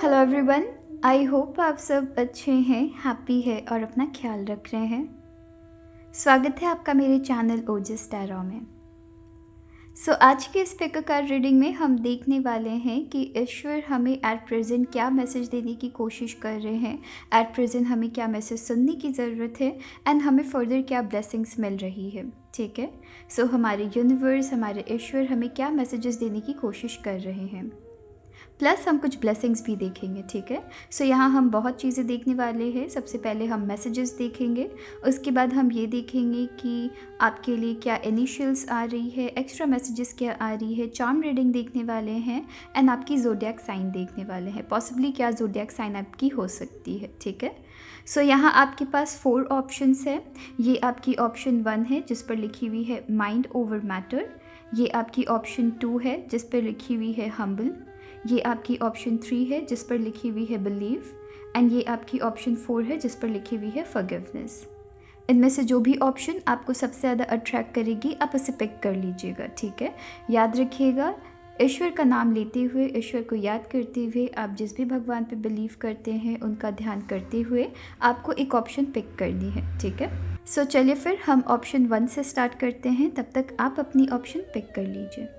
Hello everyone. I hope आप सब अच्छे हैं, हैप्पी है और अपना ख्याल रख रहे हैं। स्वागत है आपका मेरे चैनल ओजस टैरो में। आज के इस पिक कार्ड रीडिंग में हम देखने वाले हैं कि ईश्वर हमें एट प्रेजेंट क्या मैसेज देने की कोशिश कर रहे हैं, एट प्रेजेंट हमें क्या मैसेज सुनने की ज़रूरत है एंड हमें फर्दर क्या ब्लेसिंग्स मिल रही है। ठीक है, हमारे यूनिवर्स, हमारे ईश्वर हमें क्या मैसेजेस देने की कोशिश कर रहे हैं, प्लस हम कुछ ब्लेसिंग्स भी देखेंगे। ठीक है, यहाँ हम बहुत चीज़ें देखने वाले हैं। सबसे पहले हम मैसेजेस देखेंगे, उसके बाद हम ये देखेंगे कि आपके लिए क्या इनिशियल्स आ रही है, एक्स्ट्रा मैसेजेस क्या आ रही है, चार्म रीडिंग देखने वाले हैं एंड आपकी ज़ोडिएक साइन देखने वाले हैं, पॉसिबली क्या ज़ोडिएक साइन आपकी हो सकती है। ठीक है, यहाँ आपके पास 4 ऑप्शंस है। ये आपकी ऑप्शन 1 है जिस पर लिखी हुई है माइंड ओवर मैटर, ये आपकी ऑप्शन 2 है जिस पर लिखी हुई है हम्बल, ये आपकी ऑप्शन 3 है जिस पर लिखी हुई है बिलीव एंड ये आपकी ऑप्शन 4 है जिस पर लिखी हुई है फॉरगिवनेस। इनमें से जो भी ऑप्शन आपको सबसे ज़्यादा अट्रैक्ट करेगी आप उसे पिक कर लीजिएगा। ठीक है, याद रखिएगा, ईश्वर का नाम लेते हुए, ईश्वर को याद करते हुए, आप जिस भी भगवान पे बिलीव करते हैं उनका ध्यान करते हुए आपको एक ऑप्शन पिक करनी है। ठीक है, चलिए फिर हम ऑप्शन 1 से स्टार्ट करते हैं, तब तक आप अपनी ऑप्शन पिक कर लीजिए।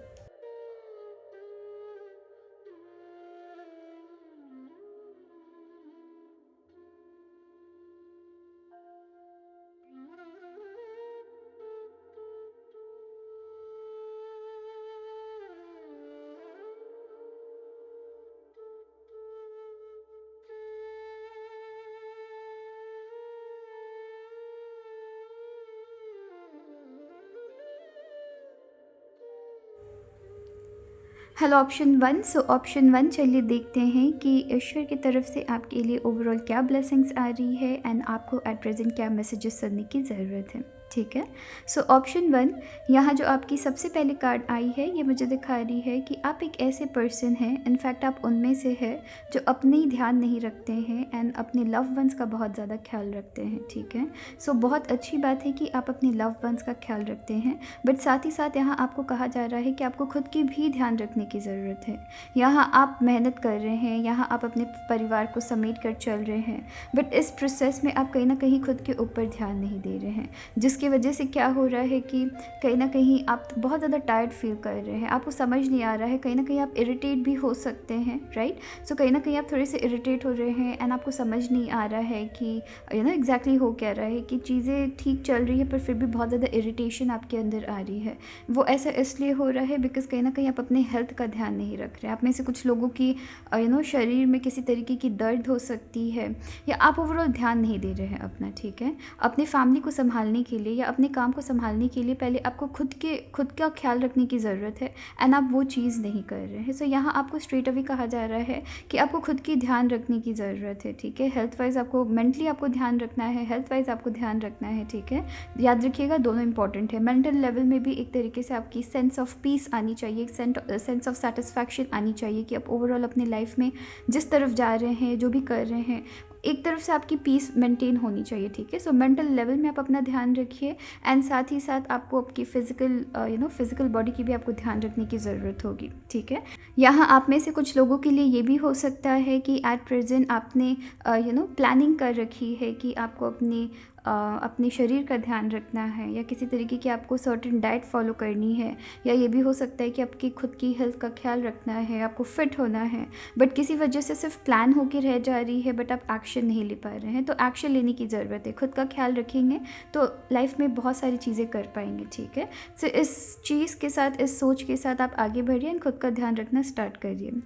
Hello option 1। ऑप्शन 1 चलिए देखते हैं कि ईश्वर की तरफ से आपके लिए ओवरऑल क्या ब्लेसिंग्स आ रही है एंड आपको एट प्रेजेंट क्या मैसेजेस सुनने की ज़रूरत है। ठीक है, ऑप्शन 1, यहाँ जो आपकी सबसे पहले कार्ड आई है ये मुझे दिखा रही है कि आप एक ऐसे पर्सन हैं, इनफैक्ट आप उनमें से है जो अपने ही ध्यान नहीं रखते हैं एंड अपने लव वंस का बहुत ज़्यादा ख्याल रखते हैं। ठीक है, बहुत अच्छी बात है कि आप अपने लव वंस का ख्याल रखते हैं, बट साथ ही साथ यहाँ आपको कहा जा रहा है कि आपको खुद की भी ध्यान रखने की ज़रूरत है। यहाँ आप मेहनत कर रहे हैं, यहाँ आप अपने परिवार को समेट कर चल रहे हैं, बट इस प्रोसेस में आप कहीं ना कहीं खुद के ऊपर ध्यान नहीं दे रहे हैं, जिसकी वजह से क्या हो रहा है कि कहीं ना कहीं आप बहुत ज़्यादा टायर्ड फील कर रहे हैं, आपको समझ नहीं आ रहा है, कहीं ना कहीं आप इरिटेट भी हो सकते हैं। राइट, कहीं ना कहीं आप थोड़े से इरिटेट हो रहे हैं एंड आपको समझ नहीं आ रहा है कि एग्जैक्टली हो क्या रहा है, कि चीज़ें ठीक चल रही है पर फिर भी बहुत ज़्यादा इरिटेशन आपके अंदर आ रही है। वो ऐसा इसलिए हो रहा है बिकॉज कहीं ना कहीं आप अपने हेल्थ का ध्यान नहीं रख रहे हैं। आप में से कुछ लोगों की शरीर में किसी तरीके की दर्द हो सकती है, या आप ओवरऑल ध्यान नहीं दे रहे हैं अपना। ठीक है, अपने फैमिली को संभालने के लिए या अपने काम को संभालने के लिए पहले आपको खुद का ख्याल रखने की ज़रूरत है एंड आप वो चीज़ नहीं कर रहे हैं। यहाँ आपको स्ट्रेट अवे कहा जा रहा है कि आपको खुद की ध्यान रखने की ज़रूरत है। ठीक है, हेल्थ वाइज आपको, मेंटली आपको ध्यान रखना है, हेल्थ वाइज आपको ध्यान रखना है। ठीक है, याद रखिएगा दोनों इंपॉर्टेंट है। मेंटल लेवल में भी एक तरीके से आपकी सेंस ऑफ पीस आनी चाहिए, एक सेंस ऑफ सेटिस्फैक्शन आनी चाहिए कि आप ओवरऑल अपने लाइफ में जिस तरफ जा रहे हैं, जो भी कर रहे हैं, एक तरफ से आपकी पीस मेंटेन होनी चाहिए। ठीक है, मेंटल लेवल में आप अपना ध्यान रखिए एंड साथ ही साथ आपको आपकी फिजिकल बॉडी की भी आपको ध्यान रखने की ज़रूरत होगी। ठीक है, यहाँ आप में से कुछ लोगों के लिए ये भी हो सकता है कि एट प्रेजेंट आपने प्लानिंग कर रखी है कि आपको अपने शरीर का ध्यान रखना है, या किसी तरीके की आपको सर्टेन डाइट फॉलो करनी है, या ये भी हो सकता है कि आपकी खुद की हेल्थ का ख्याल रखना है, आपको फिट होना है, बट किसी वजह से सिर्फ प्लान होकर रह जा रही है बट आप एक्शन नहीं ले पा रहे हैं। तो एक्शन लेने की ज़रूरत है। खुद का ख्याल रखेंगे तो लाइफ में बहुत सारी चीज़ें कर पाएंगे। ठीक है, इस चीज़ के साथ, इस सोच के साथ आप आगे बढ़िए एंड खुद का ध्यान रखना स्टार्ट करिए।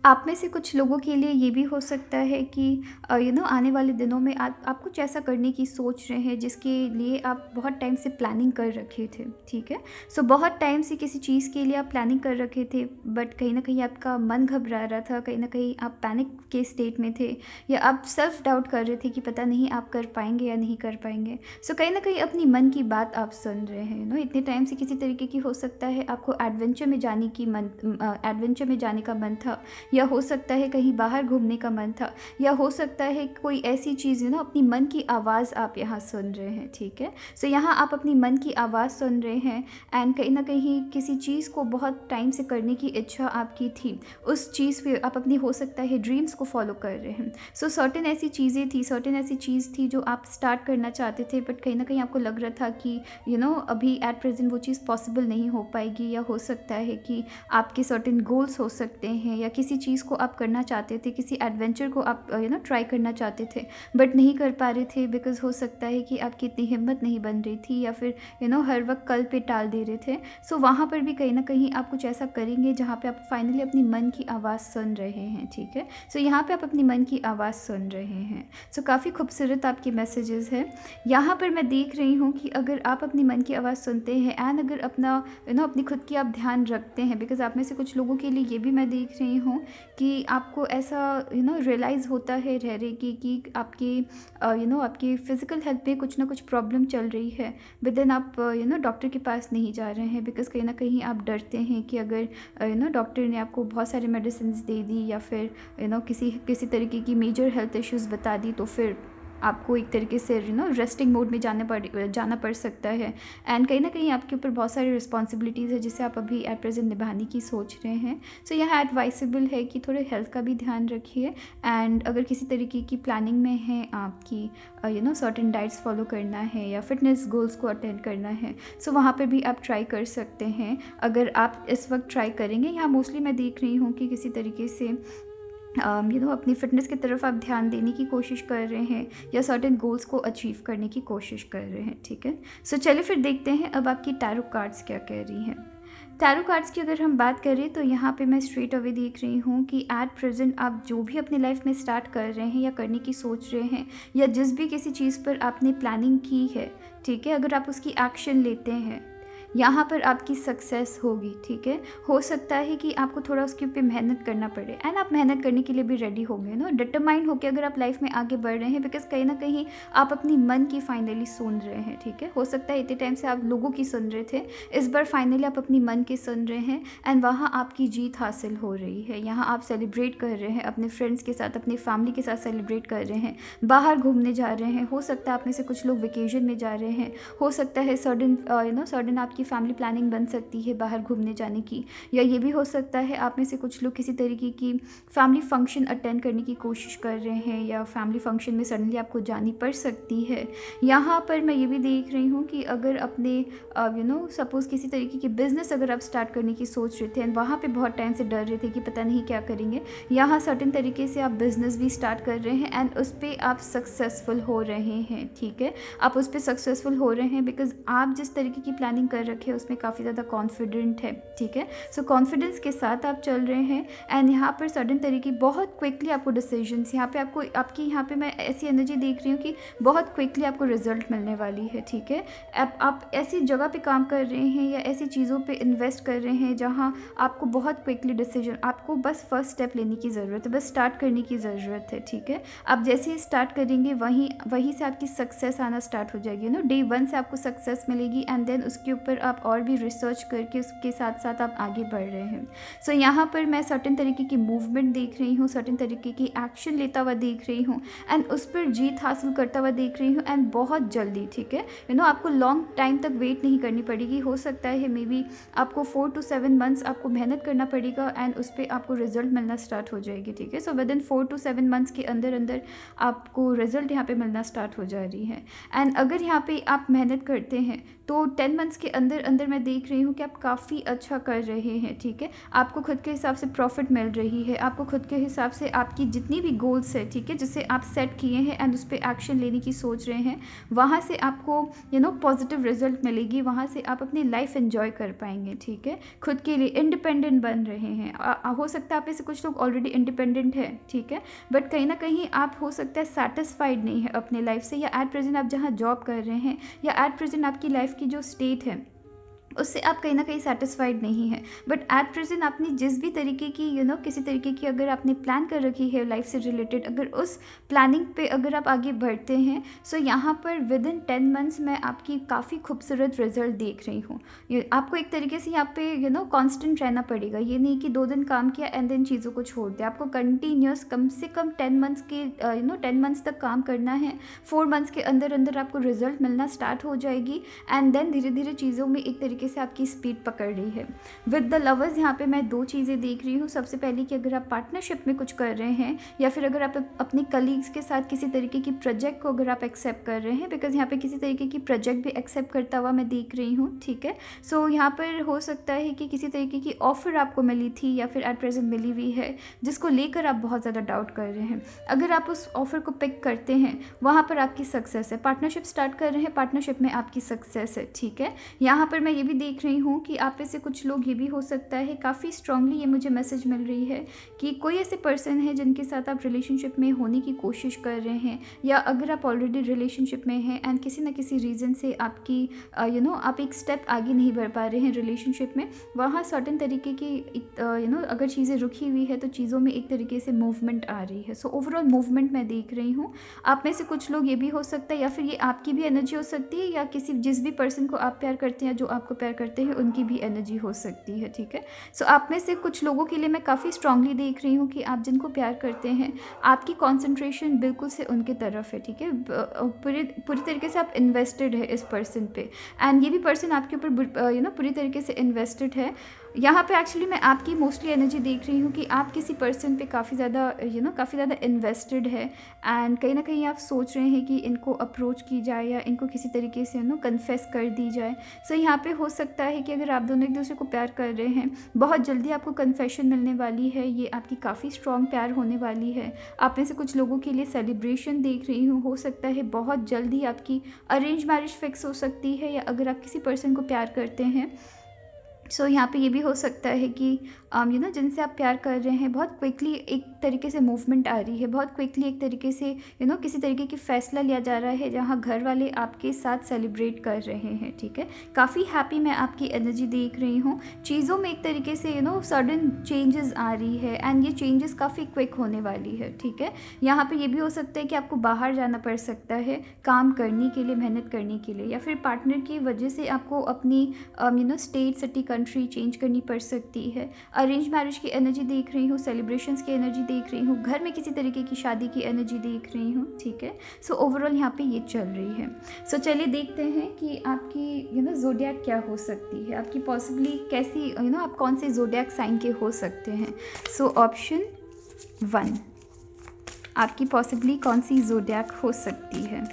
आप में से कुछ लोगों के लिए ये भी हो सकता है कि आने वाले दिनों में आप कुछ ऐसा करने की सोच रहे हैं जिसके लिए आप बहुत टाइम से प्लानिंग कर रखे थे। ठीक है, बहुत टाइम से किसी चीज़ के लिए आप प्लानिंग कर रखे थे, बट कहीं ना कहीं आपका मन घबरा रहा था, कहीं ना कहीं आप पैनिक के स्टेट में थे, या आप सेल्फ डाउट कर रहे थे कि पता नहीं आप कर पाएंगे या नहीं कर पाएंगे। कहीं ना कहीं अपनी मन की बात आप सुन रहे हैं। इतने टाइम से किसी तरीके की हो सकता है आपको एडवेंचर में जाने का मन था, या हो सकता है कहीं बाहर घूमने का मन था, या हो सकता है कोई ऐसी चीज़ अपनी मन की आवाज़ आप यहाँ सुन रहे हैं, ठीक है। सो यहाँ आप अपनी मन की आवाज़ सुन रहे हैं, एंड कहीं ना कहीं किसी चीज़ को बहुत टाइम से करने की इच्छा आपकी थी, उस चीज़ पे आप अपनी हो सकता है ड्रीम्स को फॉलो कर रहे हैं। सो सर्टेन ऐसी चीज़ें थी, सर्टेन ऐसी चीज़ थी जो आप स्टार्ट करना चाहते थे, बट कहीं ना कहीं आपको लग रहा था कि अभी एट प्रेजेंट वो चीज़ पॉसिबल नहीं हो पाएगी, या हो सकता है कि आपके सर्टेन गोल्स हो सकते हैं, या किसी चीज़ को आप करना चाहते थे, किसी एडवेंचर को आप ट्राई करना चाहते थे बट नहीं कर पा रहे थे, बिकॉज हो सकता है कि आपकी इतनी हिम्मत नहीं बन रही थी, या फिर हर वक्त कल पे टाल दे रहे थे। सो वहाँ पर भी कहीं ना कहीं आप कुछ ऐसा करेंगे जहाँ पे आप फाइनली अपनी मन की आवाज़ सुन रहे हैं, ठीक है। सो यहाँ पे आप अपनी मन की आवाज़ सुन रहे हैं। सो काफ़ी खूबसूरत आपके मैसेजेस हैं। यहाँ पर मैं देख रही हूँ कि अगर आप अपनी मन की आवाज़ सुनते हैं एंड अगर अपना अपनी खुद की आप ध्यान रखते हैं, बिकॉज आप में से कुछ लोगों के लिए ये भी मैं देख रही हूँ कि आपको ऐसा रियलाइज़ होता है रह रहे कि आपकी आपकी फ़िज़िकल हेल्थ पे कुछ ना कुछ प्रॉब्लम चल रही है, बट देन आप डॉक्टर के पास नहीं जा रहे हैं, बिकॉज कहीं ना कहीं आप डरते हैं कि अगर डॉक्टर ने आपको बहुत सारे मेडिसिन दे दी, या फिर किसी तरीके की मेजर हेल्थ इश्यूज़ बता दी, तो फिर आपको एक तरीके से रेस्टिंग मोड में जाना पड़ सकता है, एंड कहीं ना कहीं आपके ऊपर बहुत सारी रिस्पॉन्सिबिलिटीज़ है जिसे आप अभी एट प्रेजेंट निभाने की सोच रहे हैं। सो यहाँ एडवाइसेबल है कि थोड़े हेल्थ का भी ध्यान रखिए, एंड अगर किसी तरीके की प्लानिंग में है आपकी सर्टेन डाइट्स फॉलो करना है या फिटनेस गोल्स को अटेंड करना है, सो वहाँ पर भी आप ट्राई कर सकते हैं। अगर आप इस वक्त ट्राई करेंगे, यहाँ मोस्टली मैं देख रही हूँ कि किसी तरीके से अपनी फ़िटनेस की तरफ आप ध्यान देने की कोशिश कर रहे हैं, या सर्टेन गोल्स को अचीव करने की कोशिश कर रहे हैं, ठीक है। सो चलिए फिर देखते हैं अब आपकी टैरो कार्ड्स क्या कह रही हैं। टैरो कार्ड्स की अगर हम बात करें तो यहाँ पे मैं स्ट्रेट अवे देख रही हूँ कि एट प्रेजेंट आप जो भी अपनी लाइफ में स्टार्ट कर रहे हैं या करने की सोच रहे हैं, या जिस भी किसी चीज़ पर आपने प्लानिंग की है, ठीक है, अगर आप उसकी एक्शन लेते हैं, यहाँ पर आपकी सक्सेस होगी, ठीक है। हो सकता है कि आपको थोड़ा उसके ऊपर मेहनत करना पड़े, एंड आप मेहनत करने के लिए भी रेडी होंगे डिटरमाइंड होकर अगर आप लाइफ में आगे बढ़ रहे हैं, बिकॉज कहीं ना कहीं आप अपनी मन की फाइनली सुन रहे हैं, ठीक है। हो सकता है इतने टाइम से आप लोगों की सुन रहे थे, इस बार फाइनली आप अपनी मन की सुन रहे हैं, एंड वहाँ आपकी जीत हासिल हो रही है। यहाँ आप सेलिब्रेट कर रहे हैं अपने फ्रेंड्स के साथ, अपनी फैमिली के साथ सेलिब्रेट कर रहे हैं, बाहर घूमने जा रहे हैं। हो सकता है आप में से कुछ लोग वेकेशन में जा रहे हैं, हो सकता है सडन आपकी फैमिली प्लानिंग बन सकती है बाहर घूमने जाने की, या ये भी हो सकता है आप में से कुछ लोग किसी तरीके की फैमिली फंक्शन अटेंड करने की कोशिश कर रहे हैं, या फैमिली फंक्शन में सडनली आपको जानी पड़ सकती है। यहाँ पर मैं ये भी देख रही हूँ कि अगर अपने सपोज़ किसी तरीके की बिज़नेस अगर आप स्टार्ट करने की सोच रहे थे, एंड वहाँ पे बहुत टाइम से डर रहे थे कि पता नहीं क्या करेंगे, यहाँ सर्टेन तरीके से आप बिज़नेस भी स्टार्ट कर रहे हैं, एंड उस पर आप सक्सेसफुल हो रहे हैं, ठीक है। आप उस पर सक्सेसफुल हो रहे हैं बिकॉज आप जिस तरीके की प्लानिंग कर रखे हैं उसमें काफ़ी ज़्यादा कॉन्फिडेंट है, ठीक है। सो कॉन्फिडेंस के साथ आप चल रहे हैं, एंड यहाँ पर सडन तरीके बहुत क्विकली आपको डिसीजंस, यहाँ पे आपको आपकी यहाँ पे मैं ऐसी एनर्जी देख रही हूँ कि बहुत क्विकली आपको रिजल्ट मिलने वाली है, ठीक है। आप ऐसी जगह पे काम कर रहे हैं या ऐसी चीज़ों पे इन्वेस्ट कर रहे हैं जहाँ आपको बहुत क्विकली डिसीजन, आपको बस फर्स्ट स्टेप लेने की ज़रूरत है, बस स्टार्ट करने की ज़रूरत है, ठीक है। आप जैसे ही स्टार्ट करेंगे वहीं से आपकी सक्सेस आना स्टार्ट हो जाएगी, डे 1 से आपको सक्सेस मिलेगी, एंड देन उसके ऊपर आप और भी रिसर्च करके उसके साथ साथ आप आगे बढ़ रहे हैं। सो यहाँ पर मैं सर्टेन तरीके की मूवमेंट देख रही हूँ, सर्टेन तरीके की एक्शन लेता हुआ देख रही हूँ, एंड उस पर जीत हासिल करता हुआ देख रही हूँ, एंड बहुत जल्दी, ठीक है। आपको लॉन्ग टाइम तक वेट नहीं करनी पड़ेगी। हो सकता है मे बी आपको 4 to 7 मंथ्स आपको मेहनत करना पड़ेगा, एंड उस पर आपको रिजल्ट मिलना स्टार्ट हो जाएगी, ठीक है। So with in 4 to 7 months के अंदर अंदर आपको रिजल्ट यहाँ पे मिलना स्टार्ट हो जा रही है। एंड अगर यहाँ पे आप मेहनत करते हैं तो 10 मंथ्स के अंदर अंदर मैं देख रही हूँ कि आप काफ़ी अच्छा कर रहे हैं, ठीक है। आपको खुद के हिसाब से प्रॉफिट मिल रही है, आपको खुद के हिसाब से आपकी जितनी भी गोल्स है, ठीक है, जिसे आप सेट किए हैं एंड उस पर एक्शन लेने की सोच रहे हैं, वहाँ से आपको पॉजिटिव रिजल्ट मिलेगी, वहाँ से आप अपनी लाइफ एंजॉय कर पाएंगे, ठीक है। खुद के लिए इंडिपेंडेंट बन रहे हैं। हो सकता है आप में से कुछ लोग ऑलरेडी इंडिपेंडेंट है, ठीक है, बट कहीं ना कहीं आप हो सकता है सेटिस्फाइड नहीं है अपने लाइफ से, या एट प्रेजेंट आप जहाँ जॉब कर रहे हैं, या एट प्रेजेंट आपकी लाइफ की जो स्टेट है उससे आप कहीं न कहीं सैटिस्फाइड नहीं हैं। बट एट प्रेज़ेंट आपने जिस भी तरीके की किसी तरीके की अगर आपने प्लान कर रखी है लाइफ़ से रिलेटेड, अगर उस प्लानिंग पे अगर आप आगे बढ़ते हैं, सो यहाँ पर विदिन 10 मंथ्स मैं आपकी काफ़ी खूबसूरत रिज़ल्ट देख रही हूँ। ये आपको एक तरीके से यहाँ पे कांस्टेंट रहना पड़ेगा। ये नहीं कि 2 दिन काम किया एंड देन चीज़ों को छोड़ दिया। आपको कंटिन्यूअस कम से कम 10 मंथ्स के 10 मंथ्स तक काम करना है। 4 मंथ्स के अंदर-अंदर आपको रिज़ल्ट मिलना स्टार्ट हो जाएगी एंड देन धीरे-धीरे चीज़ों में एक तरीके से आपकी स्पीड पकड़ रही है। विद द लवर्स यहाँ पे मैं 2 चीज़ें देख रही हूँ। सबसे पहले कि अगर आप पार्टनरशिप में कुछ कर रहे हैं या फिर अगर आप अपने कलीग्स के साथ किसी तरीके की प्रोजेक्ट को अगर आप एक्सेप्ट कर रहे हैं, बिकॉज़ यहाँ पे किसी तरीके की प्रोजेक्ट भी एक्सेप्ट करता हुआ मैं देख रही हूँ, ठीक है? सो यहाँ पर हो सकता है कि किसी तरीके की ऑफ़र आपको मिली थी या फिर एट प्रेज़ेंट मिली हुई है, जिसको लेकर आप बहुत ज़्यादा डाउट कर रहे हैं। अगर आप उस ऑफ़र को पिक करते हैं, वहाँ पर आपकी सक्सेस है। पार्टनरशिप स्टार्ट कर रहे हैं, पार्टनरशिप में आपकी सक्सेस है, ठीक है? यहाँ पर मैं ये भी देख रही हूँ कि आप में से कुछ लोग, ये भी हो सकता है, काफ़ी स्ट्रांगली ये मुझे मैसेज मिल रही है कि कोई ऐसे पर्सन है जिनके साथ आप रिलेशनशिप में होने की कोशिश कर रहे हैं, या अगर आप ऑलरेडी रिलेशनशिप में हैं एंड किसी न किसी रीज़न से आपकी आप एक स्टेप आगे नहीं बढ़ पा रहे हैं रिलेशनशिप में, वहाँ सर्टेन तरीके की अगर चीज़ें रुकी हुई है तो चीज़ों में एक तरीके से मूवमेंट आ रही है। सो ओवरऑल मूवमेंट मैं देख रही हूँ। आप में से कुछ लोग, ये भी हो सकता है या फिर ये आपकी भी एनर्जी हो सकती है, या जिस भी पर्सन को आप प्यार करते हैं, जो आपको प्यार करते हैं, उनकी भी एनर्जी हो सकती है, ठीक है? सो आप में से कुछ लोगों के लिए मैं काफ़ी स्ट्रांगली देख रही हूँ कि आप जिनको प्यार करते हैं, आपकी कंसंट्रेशन बिल्कुल से उनके तरफ है, ठीक है? पूरी पूरी तरीके से आप इन्वेस्टेड है इस पर्सन पे एंड ये भी पर्सन आपके ऊपर पूरी तरीके से इन्वेस्टेड है। यहाँ पे एक्चुअली मैं आपकी मोस्टली एनर्जी देख रही हूँ कि आप किसी पर्सन पे काफ़ी ज़्यादा इन्वेस्टेड है एंड कहीं ना कहीं आप सोच रहे हैं कि इनको अप्रोच की जाए या इनको किसी तरीके से कन्फेस कर दी जाए। सो यहाँ पे हो सकता है कि अगर आप दोनों एक दूसरे को प्यार कर रहे हैं, बहुत जल्दी आपको कन्फेशन मिलने वाली है। ये आपकी काफ़ी स्ट्रॉन्ग प्यार होने वाली है। आप में से कुछ लोगों के लिए सेलिब्रेशन देख रही हूँ। हो सकता है बहुत जल्दी आपकी अरेंज मैरिज फिक्स हो सकती है, या अगर आप किसी पर्सन को प्यार करते हैं, सो यहाँ पे ये भी हो सकता है कि जिनसे आप प्यार कर रहे हैं, बहुत क्विकली एक तरीके से मूवमेंट आ रही है, बहुत क्विकली एक तरीके से किसी तरीके की फ़ैसला लिया जा रहा है जहाँ घर वाले आपके साथ सेलिब्रेट कर रहे हैं, ठीक है? काफ़ी हैप्पी मैं आपकी एनर्जी देख रही हूँ। चीज़ों में एक तरीके से सडन चेंजेस आ रही है एंड ये चेंजेस काफ़ी क्विक होने वाली है, ठीक है? यहाँ पे ये भी हो सकता है कि आपको बाहर जाना पड़ सकता है काम करने के लिए, मेहनत करने के लिए, या फिर पार्टनर की वजह से आपको अपनी स्टेट, सिटी, कंट्री चेंज करनी पड़ सकती है। अरेंज मैरिज की एनर्जी देख रही हूँ, सेलिब्रेशंस की एनर्जी देख रही हूँ, घर में किसी तरीके की शादी की एनर्जी देख रही हूँ, ठीक है? सो ओवरऑल यहाँ पे ये चल रही है। सो चलिए देखते हैं कि आपकी ज़ोडिएक क्या हो सकती है, आपकी पॉसिबली कैसी आप कौन से ज़ोडिएक साइन के हो सकते हैं। सो ऑप्शन 1, आपकी पॉसिबली कौन सी ज़ोडिएक हो सकती है।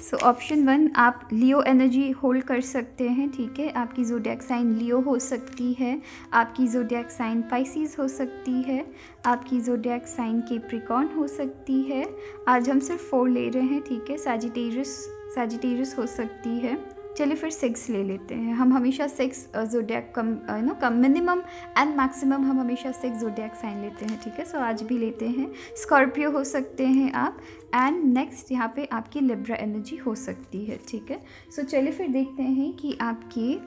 सो ऑप्शन 1, आप लियो एनर्जी होल्ड कर सकते हैं, ठीक है? आपकी ज़ोडिएक साइन लियो हो सकती है, आपकी ज़ोडिएक साइन पाइसिस हो सकती है, आपकी ज़ोडिएक साइन कैप्रिकॉर्न हो सकती है। आज हम सिर्फ 4 ले रहे हैं, ठीक है? सैजिटेरियस हो सकती है। चलिए फिर 6 ले लेते हैं। हम हमेशा 6 zodiac come minimum and maximum हम हमेशा 6 ज़ोडिएक साइन लेते हैं, ठीक है? सो आज भी लेते हैं। स्कॉर्पियो हो सकते हैं आप, एंड नेक्स्ट यहाँ पे आपकी लिब्रा एनर्जी हो सकती है, ठीक है? सो चलिए फिर देखते हैं कि आपकी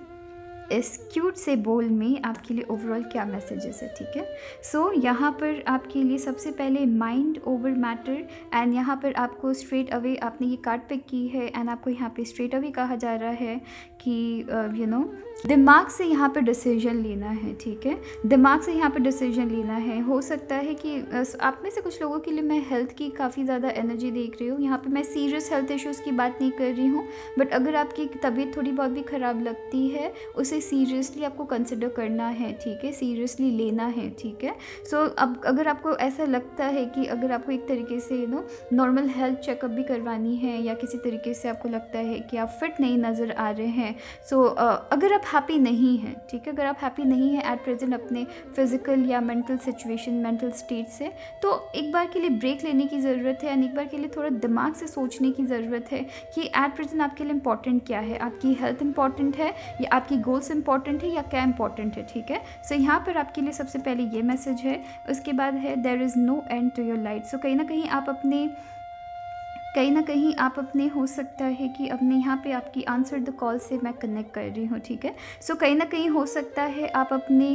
इस क्यूट से बोल में आपके लिए ओवरऑल क्या मैसेजेस है, ठीक है? सो यहाँ पर आपके लिए सबसे पहले माइंड ओवर मैटर, एंड यहाँ पर आपको स्ट्रेट अवे आपने ये कार्ड पिक की है एंड आपको यहाँ पे स्ट्रेट अवे कहा जा रहा है कि दिमाग से यहाँ पे डिसीजन लेना है, ठीक है? दिमाग से यहाँ पे डिसीजन लेना है। हो सकता है कि आप में से कुछ लोगों के लिए मैं हेल्थ की काफ़ी ज़्यादा एनर्जी देख रही हूँ। यहाँ पे मैं सीरियस हेल्थ इश्यूज़ की बात नहीं कर रही हूँ, बट अगर आपकी तबीयत थोड़ी बहुत भी ख़राब लगती है, उसे सीरियसली आपको कंसिडर करना है, ठीक है? सीरियसली लेना है, ठीक है? सो अब अगर आपको ऐसा लगता है कि अगर आपको एक तरीके से नॉर्मल हेल्थ चेकअप भी करवानी है, या किसी तरीके से आपको लगता है कि आप फिट नहीं नज़र आ रहे हैं, सो अगर आप हैप्पी नहीं हैं, ठीक है? अगर आप हैप्पी नहीं हैं एट प्रेजेंट अपने फिज़िकल या मेंटल सिचुएशन, मेंटल स्टेट से, तो एक बार के लिए ब्रेक लेने की ज़रूरत है एंड एक बार के लिए थोड़ा दिमाग से सोचने की ज़रूरत है कि एट प्रेजेंट आपके लिए इंपॉर्टेंट क्या है। आपकी हेल्थ इंपॉर्टेंट है, या आपकी गोल्स इंपॉर्टेंट है, या क्या इंपॉर्टेंट है, ठीक है? सो यहाँ पर आपके लिए सबसे पहले ये मैसेज है। उसके बाद है there is no end to your light. So कहीं ना कहीं आप अपने कहीं न कहीं आप अपने हो सकता है कि अपने यहाँ पे आपकी आंसर द कॉल से मैं कनेक्ट कर रही हूँ, ठीक है? सो कहीं न कहीं हो सकता है आप अपने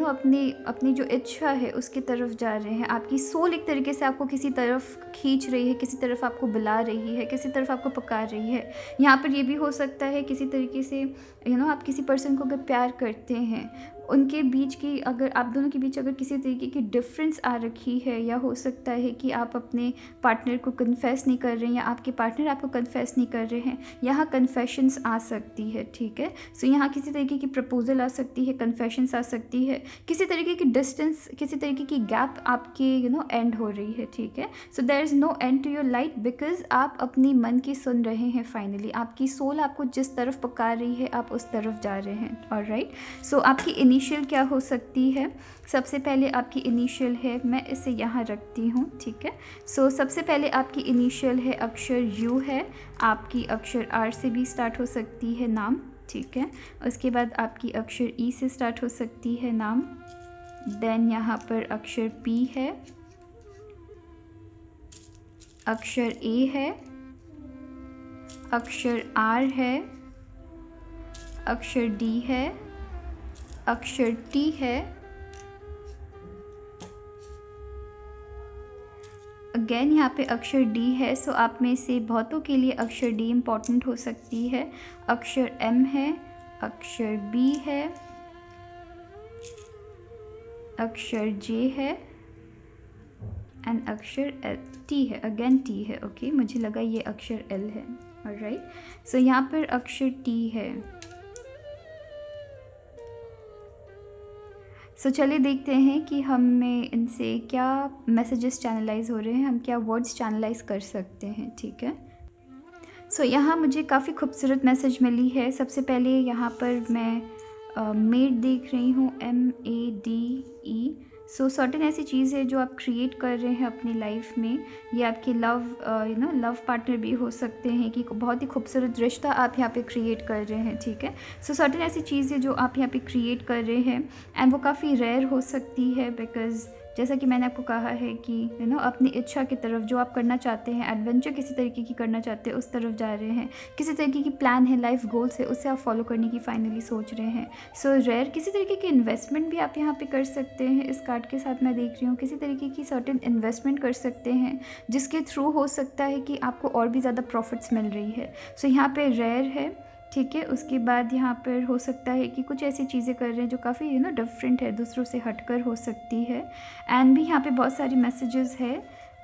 अपनी अपनी जो इच्छा है उसकी तरफ जा रहे हैं। आपकी सोल एक तरीके से आपको किसी तरफ खींच रही है, किसी तरफ आपको बुला रही है, किसी तरफ आपको पुकार रही है। यहाँ पर ये भी हो सकता है किसी तरीके से आप किसी पर्सन को अगर प्यार करते हैं, उनके बीच की अगर आप दोनों के बीच अगर किसी तरीके की डिफ़रेंस आ रखी है, या हो सकता है कि आप अपने पार्टनर को कन्फेस नहीं कर रहे हैं या आपके पार्टनर आपको कन्फेस नहीं कर रहे हैं, यहाँ कन्फेशंस आ सकती है, ठीक है? सो यहाँ किसी तरीके की प्रपोज़ल आ सकती है, कन्फेशंस आ सकती है, किसी तरीके की डिस्टेंस, किसी तरीके की गैप आपकी एंड हो रही है, ठीक है? So there is no end to your light, because आप अपनी मन की सुन रहे हैं फाइनली। आपकी सोल आपको जिस तरफ पुकार रही है, आप उस तरफ जा रहे हैं, ऑलराइट? सो आपकी इनिशियल क्या हो सकती है? सबसे पहले आपकी इनिशियल है, मैं इसे यहाँ रखती हूँ, ठीक है? सो सबसे पहले आपकी इनिशियल है, अक्षर यू है। आपकी अक्षर आर से भी स्टार्ट हो सकती है नाम, ठीक है? उसके बाद आपकी अक्षर ई से स्टार्ट हो सकती है नाम। देन यहाँ पर अक्षर पी है, अक्षर ए है, अक्षर आर है, अक्षर डी है, अक्षर टी है, अगेन यहाँ पे अक्षर डी है। सो आप में से बहुतों के लिए अक्षर डी इम्पॉर्टेंट हो सकती है। अक्षर एम है, अक्षर बी है, अक्षर जे है एंड अक्षर एल टी है। अगेन टी है, ओके मुझे लगा ये अक्षर एल है, ऑलराइट? सो यहाँ पर अक्षर टी है। सो चलिए देखते हैं कि हमें इनसे क्या मैसेजेस चैनलाइज हो रहे हैं, हम क्या वर्ड्स चैनलाइज कर सकते हैं, ठीक है? सो यहाँ मुझे काफ़ी खूबसूरत मैसेज मिली है। सबसे पहले यहाँ पर मैं मेड देख रही हूँ, MADE। सो सर्टेन ऐसी चीज़ है जो आप क्रिएट कर रहे हैं अपनी लाइफ में। ये आपके लव पार्टनर भी हो सकते हैं कि बहुत ही खूबसूरत रिश्ता आप यहाँ पे क्रिएट कर रहे हैं, ठीक है? सो सर्टेन ऐसी चीज़ है जो आप यहाँ पे क्रिएट कर रहे हैं एंड वो काफ़ी रेयर हो सकती है, बिकॉज़ जैसा कि मैंने आपको कहा है कि अपनी इच्छा की तरफ जो आप करना चाहते हैं, एडवेंचर किसी तरीके की करना चाहते हैं, उस तरफ जा रहे हैं। किसी तरीके की प्लान है, लाइफ गोल्स है, उसे आप फॉलो करने की फाइनली सोच रहे हैं। सो रेयर किसी तरीके की इन्वेस्टमेंट भी आप यहाँ पे कर सकते हैं। इस कार्ड के साथ मैं देख रही हूँ किसी तरीके की सर्टेन इन्वेस्टमेंट कर सकते हैं, जिसके थ्रू हो सकता है कि आपको और भी ज़्यादा प्रॉफिट्स मिल रही है। सो यहाँ पर रेयर है, ठीक है? उसके बाद यहाँ पर हो सकता है कि कुछ ऐसी चीज़ें कर रहे हैं जो काफ़ी डिफरेंट है, दूसरों से हटकर हो सकती है। एंड भी यहाँ पे बहुत सारी मैसेजेस है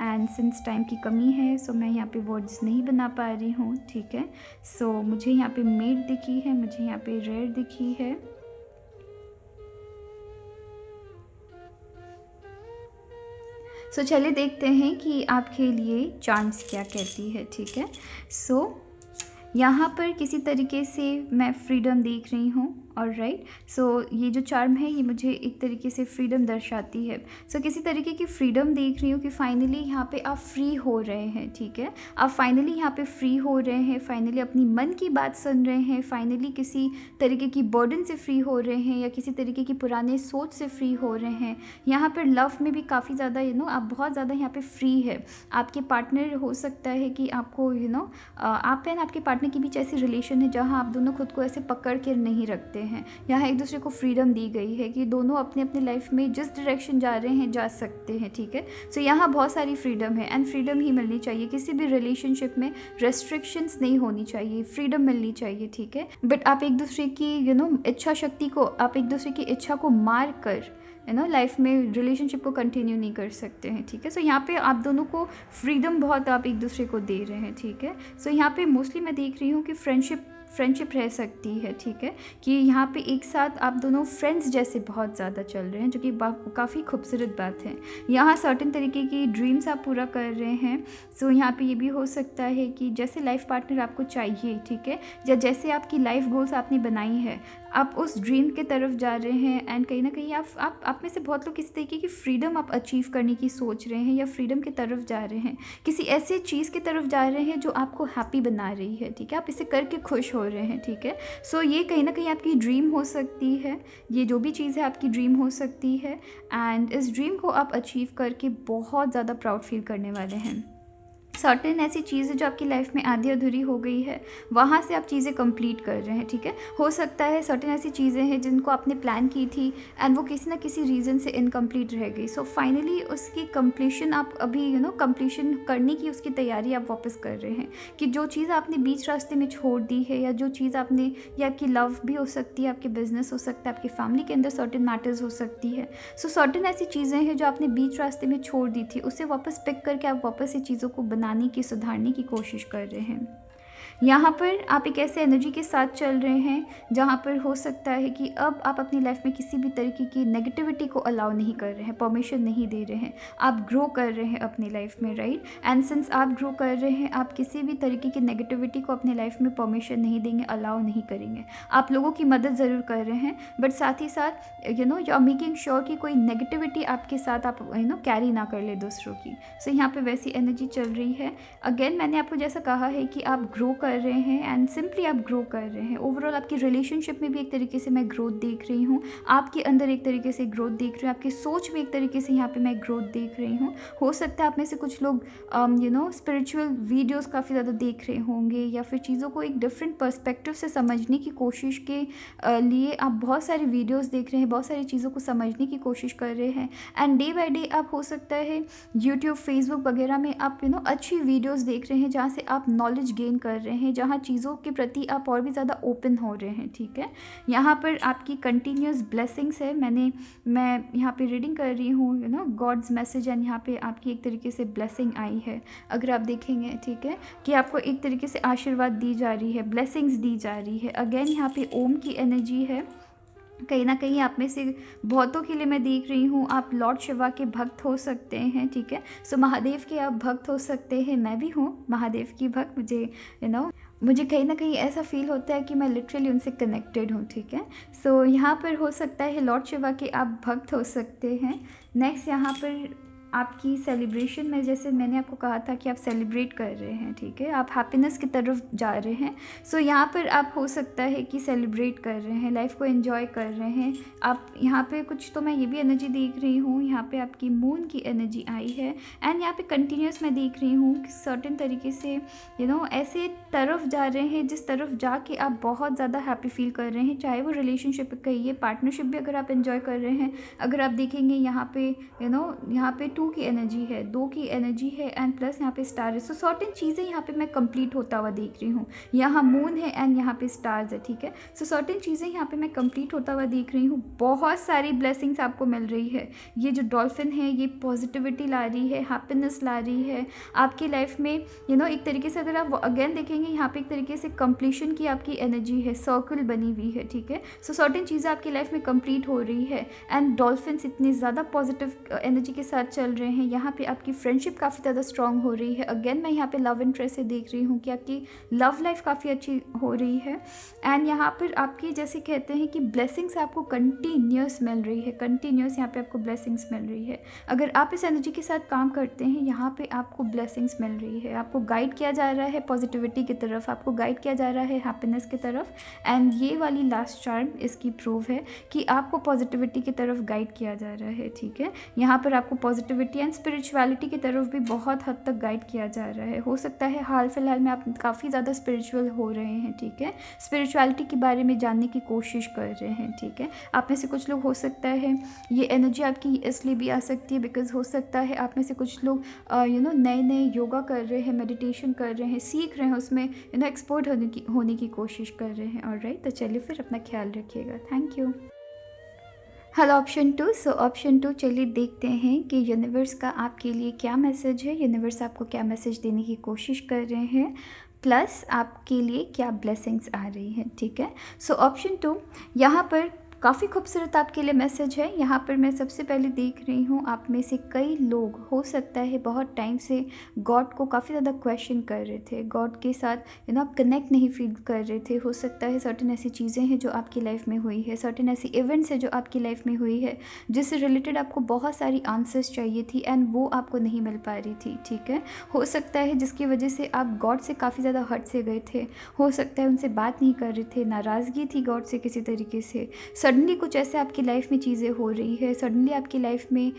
एंड सिंस टाइम की कमी है, सो मैं यहाँ पे वर्ड्स नहीं बना पा रही हूँ, ठीक है? सो मुझे यहाँ पे मेड दिखी है, मुझे यहाँ पे रेयर दिखी है। सो चलिए देखते हैं कि आपके लिए चार्म्स क्या कहती है, ठीक है? सो यहाँ पर किसी तरीके से मैं फ्रीडम देख रही हूँ, ऑलराइट? सो ये जो चार्म है ये मुझे एक तरीके से फ्रीडम दर्शाती है। सो किसी तरीके की फ्रीडम देख रही हूँ कि फाइनली यहाँ पे आप फ्री हो रहे हैं, ठीक है? आप फाइनली यहाँ पे फ्री हो रहे हैं, फाइनली अपनी मन की बात सुन रहे हैं, फाइनली किसी तरीके की बर्डन से फ्री हो रहे हैं या किसी तरीके की पुराने सोच से फ्री हो रहे हैं। यहाँ पर लव में भी काफ़ी ज़्यादा आप बहुत ज़्यादा यहाँ पे फ्री है। आपके पार्टनर हो सकता है कि आपको आप एंड आपके पार्टनर के बीच ऐसी रिलेशन है जहाँ आप दोनों खुद को ऐसे पकड़ के नहीं रखते हैं। यहाँ एक दूसरे को फ्रीडम दी गई है कि दोनों अपने अपने लाइफ में जिस डायरेक्शन जा रहे हैं जा सकते हैं, ठीक है? सो यहाँ बहुत सारी फ्रीडम है एंड फ्रीडम ही मिलनी चाहिए। किसी भी रिलेशनशिप में रेस्ट्रिक्शंस नहीं होनी चाहिए, फ्रीडम मिलनी चाहिए, ठीक है? बट आप एक दूसरे की इच्छा शक्ति को, आप एक दूसरे की इच्छा को मार कर लाइफ में रिलेशनशिप को कंटिन्यू नहीं कर सकते हैं, ठीक है? सो यहाँ पे आप दोनों को फ्रीडम बहुत आप एक दूसरे को दे रहे हैं, ठीक है? सो यहाँ पे मोस्टली मैं देख रही हूँ कि फ्रेंडशिप रह सकती है, ठीक है? कि यहाँ पे एक साथ आप दोनों फ्रेंड्स जैसे बहुत ज़्यादा चल रहे हैं, जो कि काफ़ी खूबसूरत बात है। यहाँ सर्टेन तरीके की ड्रीम्स आप पूरा कर रहे हैं। सो यहाँ पे ये भी हो सकता है कि जैसे लाइफ पार्टनर आपको चाहिए, ठीक है? या जैसे आपकी लाइफ गोल्स आपने बनाई है, आप उस ड्रीम के तरफ जा रहे हैं एंड कहीं ना कहीं आप में से बहुत लोग किसी तरीके की फ्रीडम आप अचीव करने की सोच रहे हैं या फ्रीडम की तरफ जा रहे हैं, किसी ऐसे चीज़ की तरफ जा रहे हैं जो आपको हैप्पी बना रही है, ठीक है? आप इसे करके खुश हो रहे हैं, ठीक है? सो ये कहीं ना कहीं आपकी ड्रीम हो सकती है। ये जो भी चीज़ है आपकी ड्रीम हो सकती है एंड इस ड्रीम को आप अचीव करके बहुत ज़्यादा प्राउड फील करने वाले हैं। सर्टेन ऐसी चीज़ें जो आपकी लाइफ में आधी अधूरी हो गई है, वहाँ से आप चीज़ें कंप्लीट कर रहे हैं, ठीक है। हो सकता है सर्टेन ऐसी चीज़ें हैं जिनको आपने प्लान की थी एंड वो किसी ना किसी रीज़न से इनकम्प्लीट रह गई। सो फाइनली उसकी कंप्लीशन आप अभी कंप्लीशन करने की उसकी तैयारी आप वापस कर रहे हैं, कि जो चीज़ आपने बीच रास्ते में छोड़ दी है, या जो चीज़ आपने, या आपकी लव भी हो सकती है, आपके बिजनेस हो सकता है, आपकी फैमिली के अंदर सर्टेन मैटर्स हो सकती है। सो सर्टेन ऐसी चीज़ें हैं जो आपने बीच रास्ते में छोड़ दी थी, उसे वापस पिक करके आप वापस ये चीज़ों को बनाने की, सुधारने की कोशिश कर रहे हैं। यहाँ पर आप एक ऐसे एनर्जी के साथ चल रहे हैं जहाँ पर हो सकता है कि अब आप अपनी लाइफ में किसी भी तरीके की नेगेटिविटी को अलाउ नहीं कर रहे हैं, परमिशन नहीं दे रहे हैं। आप ग्रो कर रहे हैं अपनी लाइफ में, राइट। एंड सिंस आप ग्रो कर रहे हैं, आप किसी भी तरीके की नेगेटिविटी को अपनी लाइफ में परमिशन नहीं देंगे, अलाउ नहीं करेंगे। आप लोगों की मदद ज़रूर कर रहे हैं, बट साथ ही साथ यू आर मेकिंग श्योर कि कोई नेगेटिविटी आपके साथ आप कैरी ना कर ले दूसरों की। सो यहाँ पे वैसी एनर्जी चल रही है। अगेन मैंने आपको जैसा कहा है कि आप ग्रो कर रहे हैं एंड सिंपली आप ग्रो कर रहे हैं। ओवरऑल आपकी रिलेशनशिप में भी एक तरीके से मैं ग्रोथ देख रही हूँ, आपके अंदर एक तरीके से ग्रोथ देख रही हूँ, आपकी सोच में एक तरीके से यहाँ पे मैं ग्रोथ देख रही हूँ। हो सकता है आप में से कुछ लोग स्पिरिचुअल वीडियोस काफ़ी ज़्यादा देख रहे होंगे, या फिर चीज़ों को एक डिफरेंट पर्सपेक्टिव से समझने की कोशिश के लिए आप बहुत सारे वीडियोज़ देख रहे हैं, बहुत सारी चीज़ों को समझने की कोशिश कर रहे हैं। एंड डे बाई डे आप हो सकता है यूट्यूब, फेसबुक वगैरह में आप अच्छी वीडियोज़ देख रहे हैं जहाँ से आप नॉलेज गेन कर रहे हैं, जहाँ चीज़ों के प्रति आप और भी ज़्यादा ओपन हो रहे हैं, ठीक है। यहाँ पर आपकी कंटिन्यूस ब्लेसिंग्स है। मैं यहाँ पे रीडिंग कर रही हूँ गॉड्स मैसेज, एंड यहाँ पे आपकी एक तरीके से ब्लेसिंग आई है, अगर आप देखेंगे, ठीक है, कि आपको एक तरीके से आशीर्वाद दी जा रही है, ब्लेसिंग्स दी जा रही है। अगेन यहाँ पे ओम की एनर्जी है। कहीं ना कहीं आप में से बहुतों के लिए मैं देख रही हूँ आप लॉर्ड शिवा के भक्त हो सकते हैं, ठीक है। सो महादेव के आप भक्त हो सकते हैं। मैं भी हूँ महादेव की भक्त। मुझे कहीं ना कहीं ऐसा फील होता है कि मैं लिटरली उनसे कनेक्टेड हूँ, ठीक है। सो यहाँ पर हो सकता है लॉर्ड शिवा के आप भक्त हो सकते हैं। नेक्स्ट यहाँ पर आपकी सेलिब्रेशन में, जैसे मैंने आपको कहा था कि आप सेलिब्रेट कर रहे हैं, ठीक है, आप हैप्पीनेस की तरफ जा रहे हैं। सो यहाँ पर आप हो सकता है कि सेलिब्रेट कर रहे हैं, लाइफ को एंजॉय कर रहे हैं आप। यहाँ पे कुछ तो मैं ये भी एनर्जी देख रही हूँ, यहाँ पे आपकी मून की एनर्जी आई है। एंड यहाँ पे कंटिन्यूस मैं देख रही हूँ कि सर्टेन तरीके से ऐसे तरफ जा रहे हैं जिस तरफ जाके आप बहुत ज़्यादा हैप्पी फील कर रहे हैं, चाहे वो रिलेशनशिप कहिए, पार्टनरशिप भी अगर आप एंजॉय कर रहे हैं। अगर आप देखेंगे यहाँ पे यहाँ पे 2 की एनर्जी है, 2 की एनर्जी है, एंड प्लस यहाँ पे स्टार है। सो सर्टेन चीज़ें यहाँ पे मैं कंप्लीट होता हुआ देख रही हूँ। यहाँ मून है एंड यहाँ पे स्टार्स है, ठीक है। सो सर्टेन चीज़ें यहाँ पे मैं कंप्लीट होता हुआ देख रही हूँ। बहुत सारी ब्लेसिंग्स आपको मिल रही है। ये जो डॉल्फिन है ये पॉजिटिविटी ला रही है, हैप्पीनेस ला रही है आपकी लाइफ में। एक तरीके से अगर आप अगेन देखेंगे यहाँ पे एक तरीके से कंप्लीशन की आपकी एनर्जी है, सर्कल बनी हुई है, ठीक है। सो सर्टेन चीज़ें आपकी लाइफ में कंप्लीट हो रही है एंड डॉल्फिन्स इतनी ज़्यादा पॉजिटिव एनर्जी के साथ चल रहे हैं। यहाँ पे आपकी फ्रेंडशिप काफ़ी ज़्यादा स्ट्रांग हो रही है। अगेन मैं यहाँ पे लव इंटरेस्ट से देख रही हूँ कि आपकी लव लाइफ काफ़ी अच्छी हो रही है। एंड यहाँ पर आपकी जैसे कहते हैं कि ब्लेसिंग्स आपको कंटिन्यूस मिल रही है, कंटिन्यूस यहाँ पे आपको ब्लेसिंग्स मिल रही है। अगर आप इस एनर्जी के साथ काम करते हैं, यहाँ पे आपको ब्लेसिंग्स मिल रही है। आपको गाइड किया जा रहा है पॉजिटिविटी की तरफ, आपको गाइड किया जा रहा है हैप्पीनेस की तरफ। एंड ये वाली लास्ट चार्म इसकी प्रूफ है कि आपको पॉजिटिविटी की तरफ गाइड किया जा रहा है, ठीक है। यहाँ पर आपको पॉजिटिविटी एंड स्पिरिचुअलिटी की तरफ भी बहुत हद तक गाइड किया जा रहा है। हो सकता है हाल फिलहाल में आप काफ़ी ज़्यादा स्पिरिचुअल हो रहे हैं, ठीक है, स्पिरिचुअलिटी के बारे में जानने की कोशिश कर रहे हैं, ठीक है। आप में से कुछ लोग हो सकता है ये एनर्जी आपकी इसलिए भी आ सकती है बिकॉज हो सकता है आप में से कुछ लोग नए नए योगा कर रहे हैं, मेडिटेशन कर रहे हैं, सीख रहे हैं, उसमें एक्सपर्ट होने की कोशिश कर रहे हैं। ऑलराइट, तो चलिए फिर अपना ख्याल रखिएगा। Thank you. Hello option 2। So option 2, चलिए देखते हैं कि यूनिवर्स का आपके लिए क्या मैसेज है, यूनिवर्स आपको क्या मैसेज देने की कोशिश कर रहे हैं, प्लस आपके लिए क्या ब्लेसिंग्स आ रही हैं, ठीक है। सो ऑप्शन 2 यहाँ पर काफ़ी खूबसूरत आपके लिए मैसेज है। यहाँ पर मैं सबसे पहले देख रही हूँ आप में से कई लोग हो सकता है बहुत टाइम से गॉड को काफ़ी ज़्यादा क्वेश्चन कर रहे थे, गॉड के साथ आप कनेक्ट नहीं फील कर रहे थे। हो सकता है सर्टेन ऐसी चीज़ें हैं जो आपकी लाइफ में हुई है, सर्टेन ऐसी इवेंट्स है जो आपकी लाइफ में हुई है जिससे रिलेटेड आपको बहुत सारी आंसर्स चाहिए थी एंड वो आपको नहीं मिल पा रही थी, ठीक है। हो सकता है जिसकी वजह से आप गॉड से काफ़ी ज़्यादा हट से गए थे, हो सकता है उनसे बात नहीं कर रहे थे, नाराज़गी थी गॉड से किसी तरीके से। सडनली कुछ ऐसे आपकी लाइफ में चीज़ें हो रही है, सडनली आपकी लाइफ में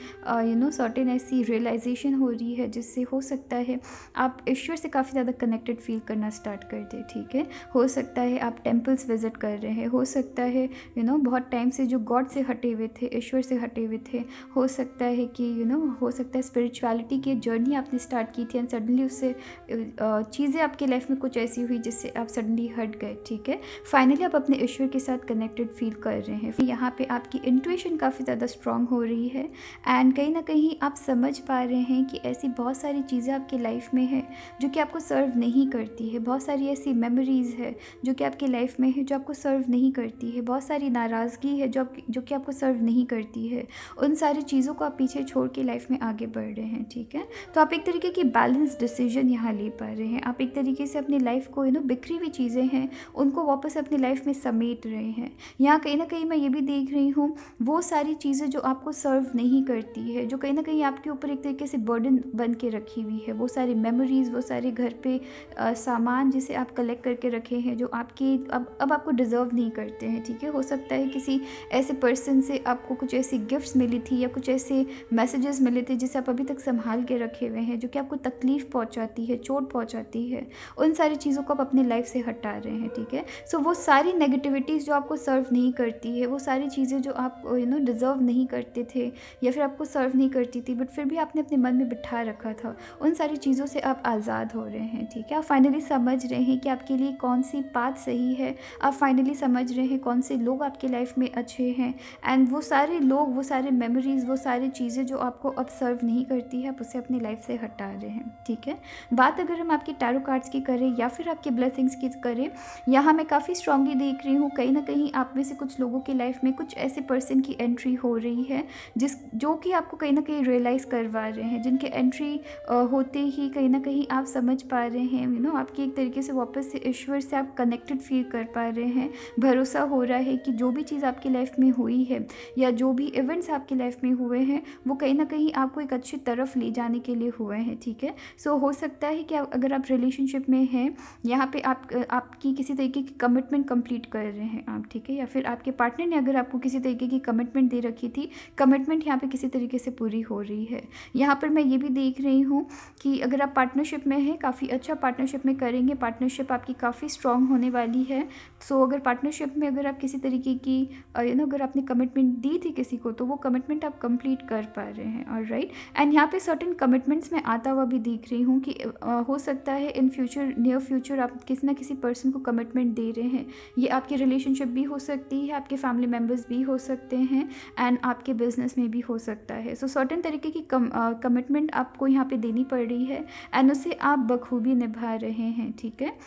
सर्टेन ऐसी रियलाइजेशन हो रही है जिससे हो सकता है आप ईश्वर से काफ़ी ज़्यादा कनेक्टेड फील करना स्टार्ट कर दें, ठीक है। हो सकता है आप टेम्पल्स विजिट कर रहे हैं, हो सकता है बहुत टाइम से जो गॉड से हटे हुए थे, ईश्वर से हटे हुए थे, हो सकता है कि हो सकता है स्पिरिचुअलिटी की जर्नी आपने स्टार्ट की थी एंड सडनली उससे चीज़ें आपकी लाइफ में कुछ ऐसी हुई जिससे आप सडनली हट गए, ठीक है। फाइनली आप अपने ईश्वर के साथ कनेक्टेड फील कर रहे हैं। फिर यहाँ पे आपकी इंट्यूशन काफ़ी ज़्यादा स्ट्रांग हो रही है एंड कहीं ना कहीं आप समझ पा रहे हैं कि ऐसी बहुत सारी चीज़ें आपकी लाइफ में है जो कि आपको सर्व नहीं करती है, बहुत सारी ऐसी मेमोरीज़ है जो कि आपकी लाइफ में है जो आपको सर्व नहीं करती है, बहुत सारी नाराज़गी है जो कि आपको सर्व नहीं करती है। उन सारी चीज़ों को आप पीछे छोड़ के लाइफ में आगे बढ़ रहे हैं, ठीक है। तो आप एक तरीके की बैलेंस डिसीजन यहाँ ले पा रहे हैं। आप एक तरीके से अपनी लाइफ को बिखरी हुई चीज़ें हैं उनको वापस अपनी लाइफ में समेट रहे हैं। यहाँ कहीं ना कहीं मैं ये भी देख रही हूँ वो सारी चीज़ें जो आपको सर्व नहीं करती है, जो कहीं ना कहीं आपके ऊपर एक तरीके से बर्डन बन के रखी हुई है, वो सारी मेमोरीज़, वो सारे घर पे सामान जिसे आप कलेक्ट करके रखे हैं जो आपकी अब आपको डिज़र्व नहीं करते हैं, ठीक है। हो सकता है किसी ऐसे पर्सन से आपको कुछ ऐसी गिफ्ट्स मिली थी या कुछ ऐसे मैसेजेस मिले थे जिसे आप अभी तक संभाल के रखे हुए हैं जो कि आपको तकलीफ़ पहुंचाती है, चोट पहुंचाती है। उन सारी चीज़ों को आप अपनी लाइफ से हटा रहे हैं, ठीक है। सो वो सारी नेगेटिविटीज़ जो आपको सर्व नहीं करती है, वो सारी चीज़ें जो आप डिज़र्व नहीं करते थे या फिर आपको सर्व नहीं करती थी बट फिर भी आपने अपने मन में बिठा रखा था, उन सारी चीज़ों से आप आज़ाद हो रहे हैं, ठीक है। आप फाइनली समझ रहे हैं कि आपके लिए कौन सी पाथ सही है, आप फाइनली समझ रहे हैं कौन से लोग आपकी लाइफ में अच्छे हैं एंड वो सारे लोग, वो सारे मेमोरीज़, वो सारी चीज़ें जो आपको अब सर्व नहीं करती है आप उसे अपनी लाइफ से हटा रहे हैं, ठीक है। बात अगर हम आपकी टैरो कार्ड्स की करें या फिर आपकी ब्लेसिंग्स की करें, यहाँ मैं काफ़ी स्ट्रांगली देख रही हूँ कहीं ना कहीं आप में से कुछ लोगों की लाइफ में कुछ ऐसे पर्सन की एंट्री हो रही है जो कि आपको कहीं ना कहीं रियलाइज़ करवा रहे हैं, जिनके एंट्री होते ही कहीं ना कहीं आप समझ पा रहे हैं आपकी एक तरीके से वापस से ईश्वर से आप कनेक्टेड फील कर पा रहे हैं। भरोसा हो रहा है कि जो भी चीज़ आपकी लाइफ में हुई है या जो भी इवेंट्स आपकी लाइफ में हुए हैं वो कहीं ना कहीं आपको एक अच्छी तरफ ले जाने के लिए हुए हैं, ठीक है। सो हो सकता है कि अगर आप रिलेशनशिप में हैं, यहाँ पे आपकी किसी तरीके की कमिटमेंट कंप्लीट कर रहे हैं आप, ठीक है, या फिर आपके पार्टनर ने अगर आपको किसी तरीके की कमिटमेंट दे रखी थी, कमिटमेंट यहाँ पे किसी तरीके से पूरी हो रही है। यहाँ पर मैं ये भी देख रही हूँ कि अगर आप पार्टनरशिप में हैं, काफ़ी अच्छा पार्टनरशिप में करेंगे, पार्टनरशिप आपकी काफ़ी स्ट्रॉन्ग होने वाली है। सो अगर पार्टनरशिप में अगर आप किसी तरीके की अगर आपने कमिटमेंट दी थी किसी को तो वो कमिटमेंट आप कंप्लीट कर पा रहे हैं, ऑलराइट। एंड यहाँ पे सर्टेन कमिटमेंट्स मैं आता हुआ भी देख रही हूँ कि हो सकता है इन फ्यूचर, नियर फ्यूचर आप किसी ना किसी पर्सन को कमिटमेंट दे रहे हैं। ये आपकी रिलेशनशिप भी हो सकती है, आपके फैमिली मेम्बर्स भी हो सकते हैं एंड आपके बिजनेस में भी हो सकता है। सो सर्टेन तरीके की कमिटमेंट आपको यहाँ पे देनी पड़ रही है एंड उसे आप बखूबी निभा रहे हैं, ठीक है।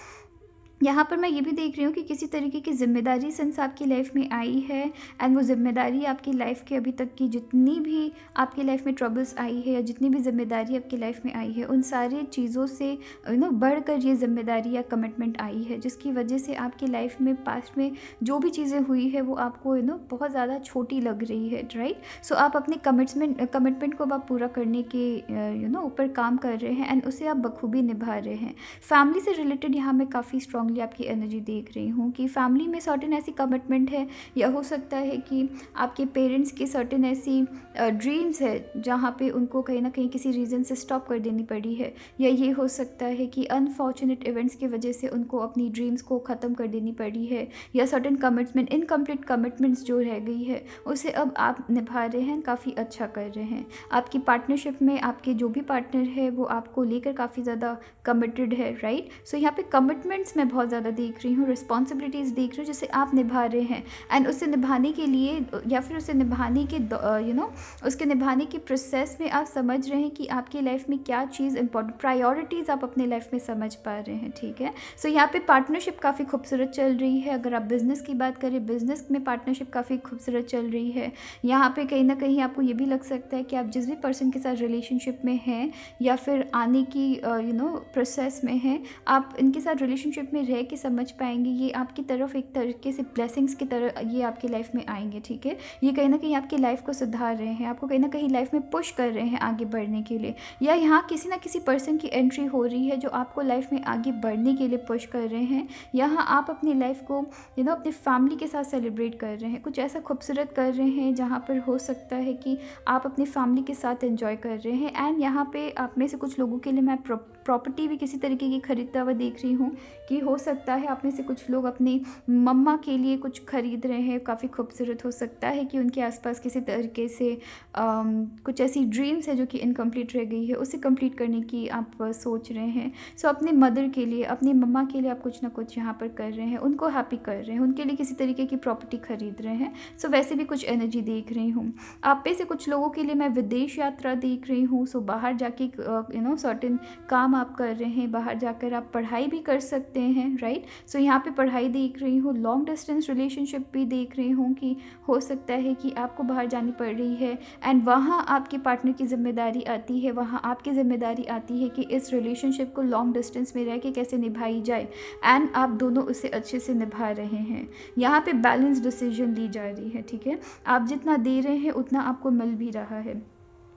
यहाँ पर मैं ये भी देख रही हूँ कि किसी तरीके की ज़िम्मेदारी सेंस आपकी लाइफ में आई है एंड वो ज़िम्मेदारी आपकी लाइफ के अभी तक की जितनी भी आपकी लाइफ में ट्रबल्स आई है या जितनी भी ज़िम्मेदारी आपकी लाइफ में आई है उन सारी चीज़ों से बढ़कर ये ज़िम्मेदारी या कमिटमेंट आई है जिसकी वजह से आपकी लाइफ में पास्ट में जो भी चीज़ें हुई है वो आपको बहुत ज़्यादा छोटी लग रही है, राइट। सो आप अपने कमिटमेंट को आप पूरा करने के ऊपर काम कर रहे हैं एंड उसे आप बखूबी निभा रहे हैं। फैमिली से रिलेटेड यहाँ मैं काफ़ी स्ट्रॉन्ग आपकी एनर्जी देख रही हूँ कि फैमिली में सर्टेन ऐसी कमिटमेंट है या हो सकता है कि आपके पेरेंट्स की सर्टेन ऐसी ड्रीम्स है जहाँ पे उनको कहीं ना कहीं किसी रीज़न से स्टॉप कर देनी पड़ी है, या ये हो सकता है कि अनफॉर्चुनेट इवेंट्स की वजह से उनको अपनी ड्रीम्स को ख़त्म कर देनी पड़ी है, या सर्टेन कमिटमेंट, इनकम्प्लीट कमिटमेंट्स जो रह गई है उसे अब आप निभा रहे हैं, काफ़ी अच्छा कर रहे हैं। आपकी पार्टनरशिप में आपके जो भी पार्टनर है वो आपको लेकर काफ़ी ज़्यादा कमिटेड है, राइट। सो यहाँ पे कमिटमेंट्स में बहुत ज़्यादा देख रही हूँ, रिस्पॉन्सिबिलिटीज़ देख रही हूँ जिसे आप निभा रहे हैं एंड उसे निभाने के लिए या फिर उसे निभाने के उसके निभाने के प्रोसेस में आप समझ रहे हैं कि आपकी लाइफ में क्या चीज़ इंपॉर्टेंट, प्रायोरिटीज़ आप अपने लाइफ में समझ पा रहे हैं, ठीक है। सो यहाँ पे पार्टनरशिप काफ़ी खूबसूरत चल रही है। अगर आप बिज़नेस की बात करें, बिज़नेस में पार्टनरशिप काफ़ी खूबसूरत चल रही है। यहाँ पे कहीं ना कहीं आपको ये भी लग सकता है कि आप जिस भी पर्सन के साथ रिलेशनशिप में हैं या फिर आने की प्रोसेस में हैं, आप इनके साथ रिलेशनशिप में रह के समझ पाएंगे, ये आपकी तरफ एक तरीके से ब्लेसिंग्स की तरह ये आपकी लाइफ में आएंगे, ठीक है। ये कहीं ना कहीं आपकी लाइफ को सुधार रहे हैं, आपको कहीं ना कहीं लाइफ में पुश कर रहे हैं आगे बढ़ने के लिए, या यहाँ किसी ना किसी पर्सन की एंट्री हो रही है जो आपको लाइफ में आगे बढ़ने के लिए पुश कर रहे हैं। यहाँ आप अपनी लाइफ को अपनी फैमिली के साथ सेलिब्रेट कर रहे हैं, कुछ ऐसा खूबसूरत कर रहे हैं जहाँ पर हो सकता है कि आप अपनी फैमिली के साथ एंजॉय कर रहे हैं। एंड यहाँ पे आप में से कुछ लोगों के लिए मैं प्रॉपर्टी भी किसी तरीके की खरीदता हुआ देख रही हूँ, कि हो सकता है आप में से कुछ लोग अपनी मम्मा के लिए कुछ खरीद रहे हैं, काफ़ी खूबसूरत। हो सकता है कि उनके आसपास किसी तरीके से कुछ ऐसी ड्रीम्स है जो कि इनकम्प्लीट रह गई है, उसे कंप्लीट करने की आप सोच रहे हैं। सो अपने मदर के लिए, अपनी मम्मा के लिए आप कुछ ना कुछ यहाँ पर कर रहे हैं, उनको हैप्पी कर रहे हैं, उनके लिए किसी तरीके की प्रॉपर्टी खरीद रहे हैं। सो वैसे भी कुछ एनर्जी देख रही हूँ। आप पे से कुछ लोगों के लिए मैं विदेश यात्रा देख रही हूँ। सो बाहर जाके सर्टेन काम आप कर रहे हैं, बाहर जाकर आप पढ़ाई भी कर सकते हैं, राइट। सो यहाँ पे पढ़ाई देख रही हूँ, लॉन्ग डिस्टेंस रिलेशनशिप भी देख रही हूँ कि हो सकता है कि आपको बाहर जानी पड़ रही है एंड वहाँ आपके पार्टनर की जिम्मेदारी आती है, वहाँ आपकी जिम्मेदारी आती है कि इस रिलेशनशिप को लॉन्ग डिस्टेंस में रह के कैसे निभाई जाए, एंड आप दोनों उसे अच्छे से निभा रहे हैं। यहाँ पे बैलेंस डिसीजन ली जा रही है, ठीक है। आप जितना दे रहे हैं उतना आपको मिल भी रहा है।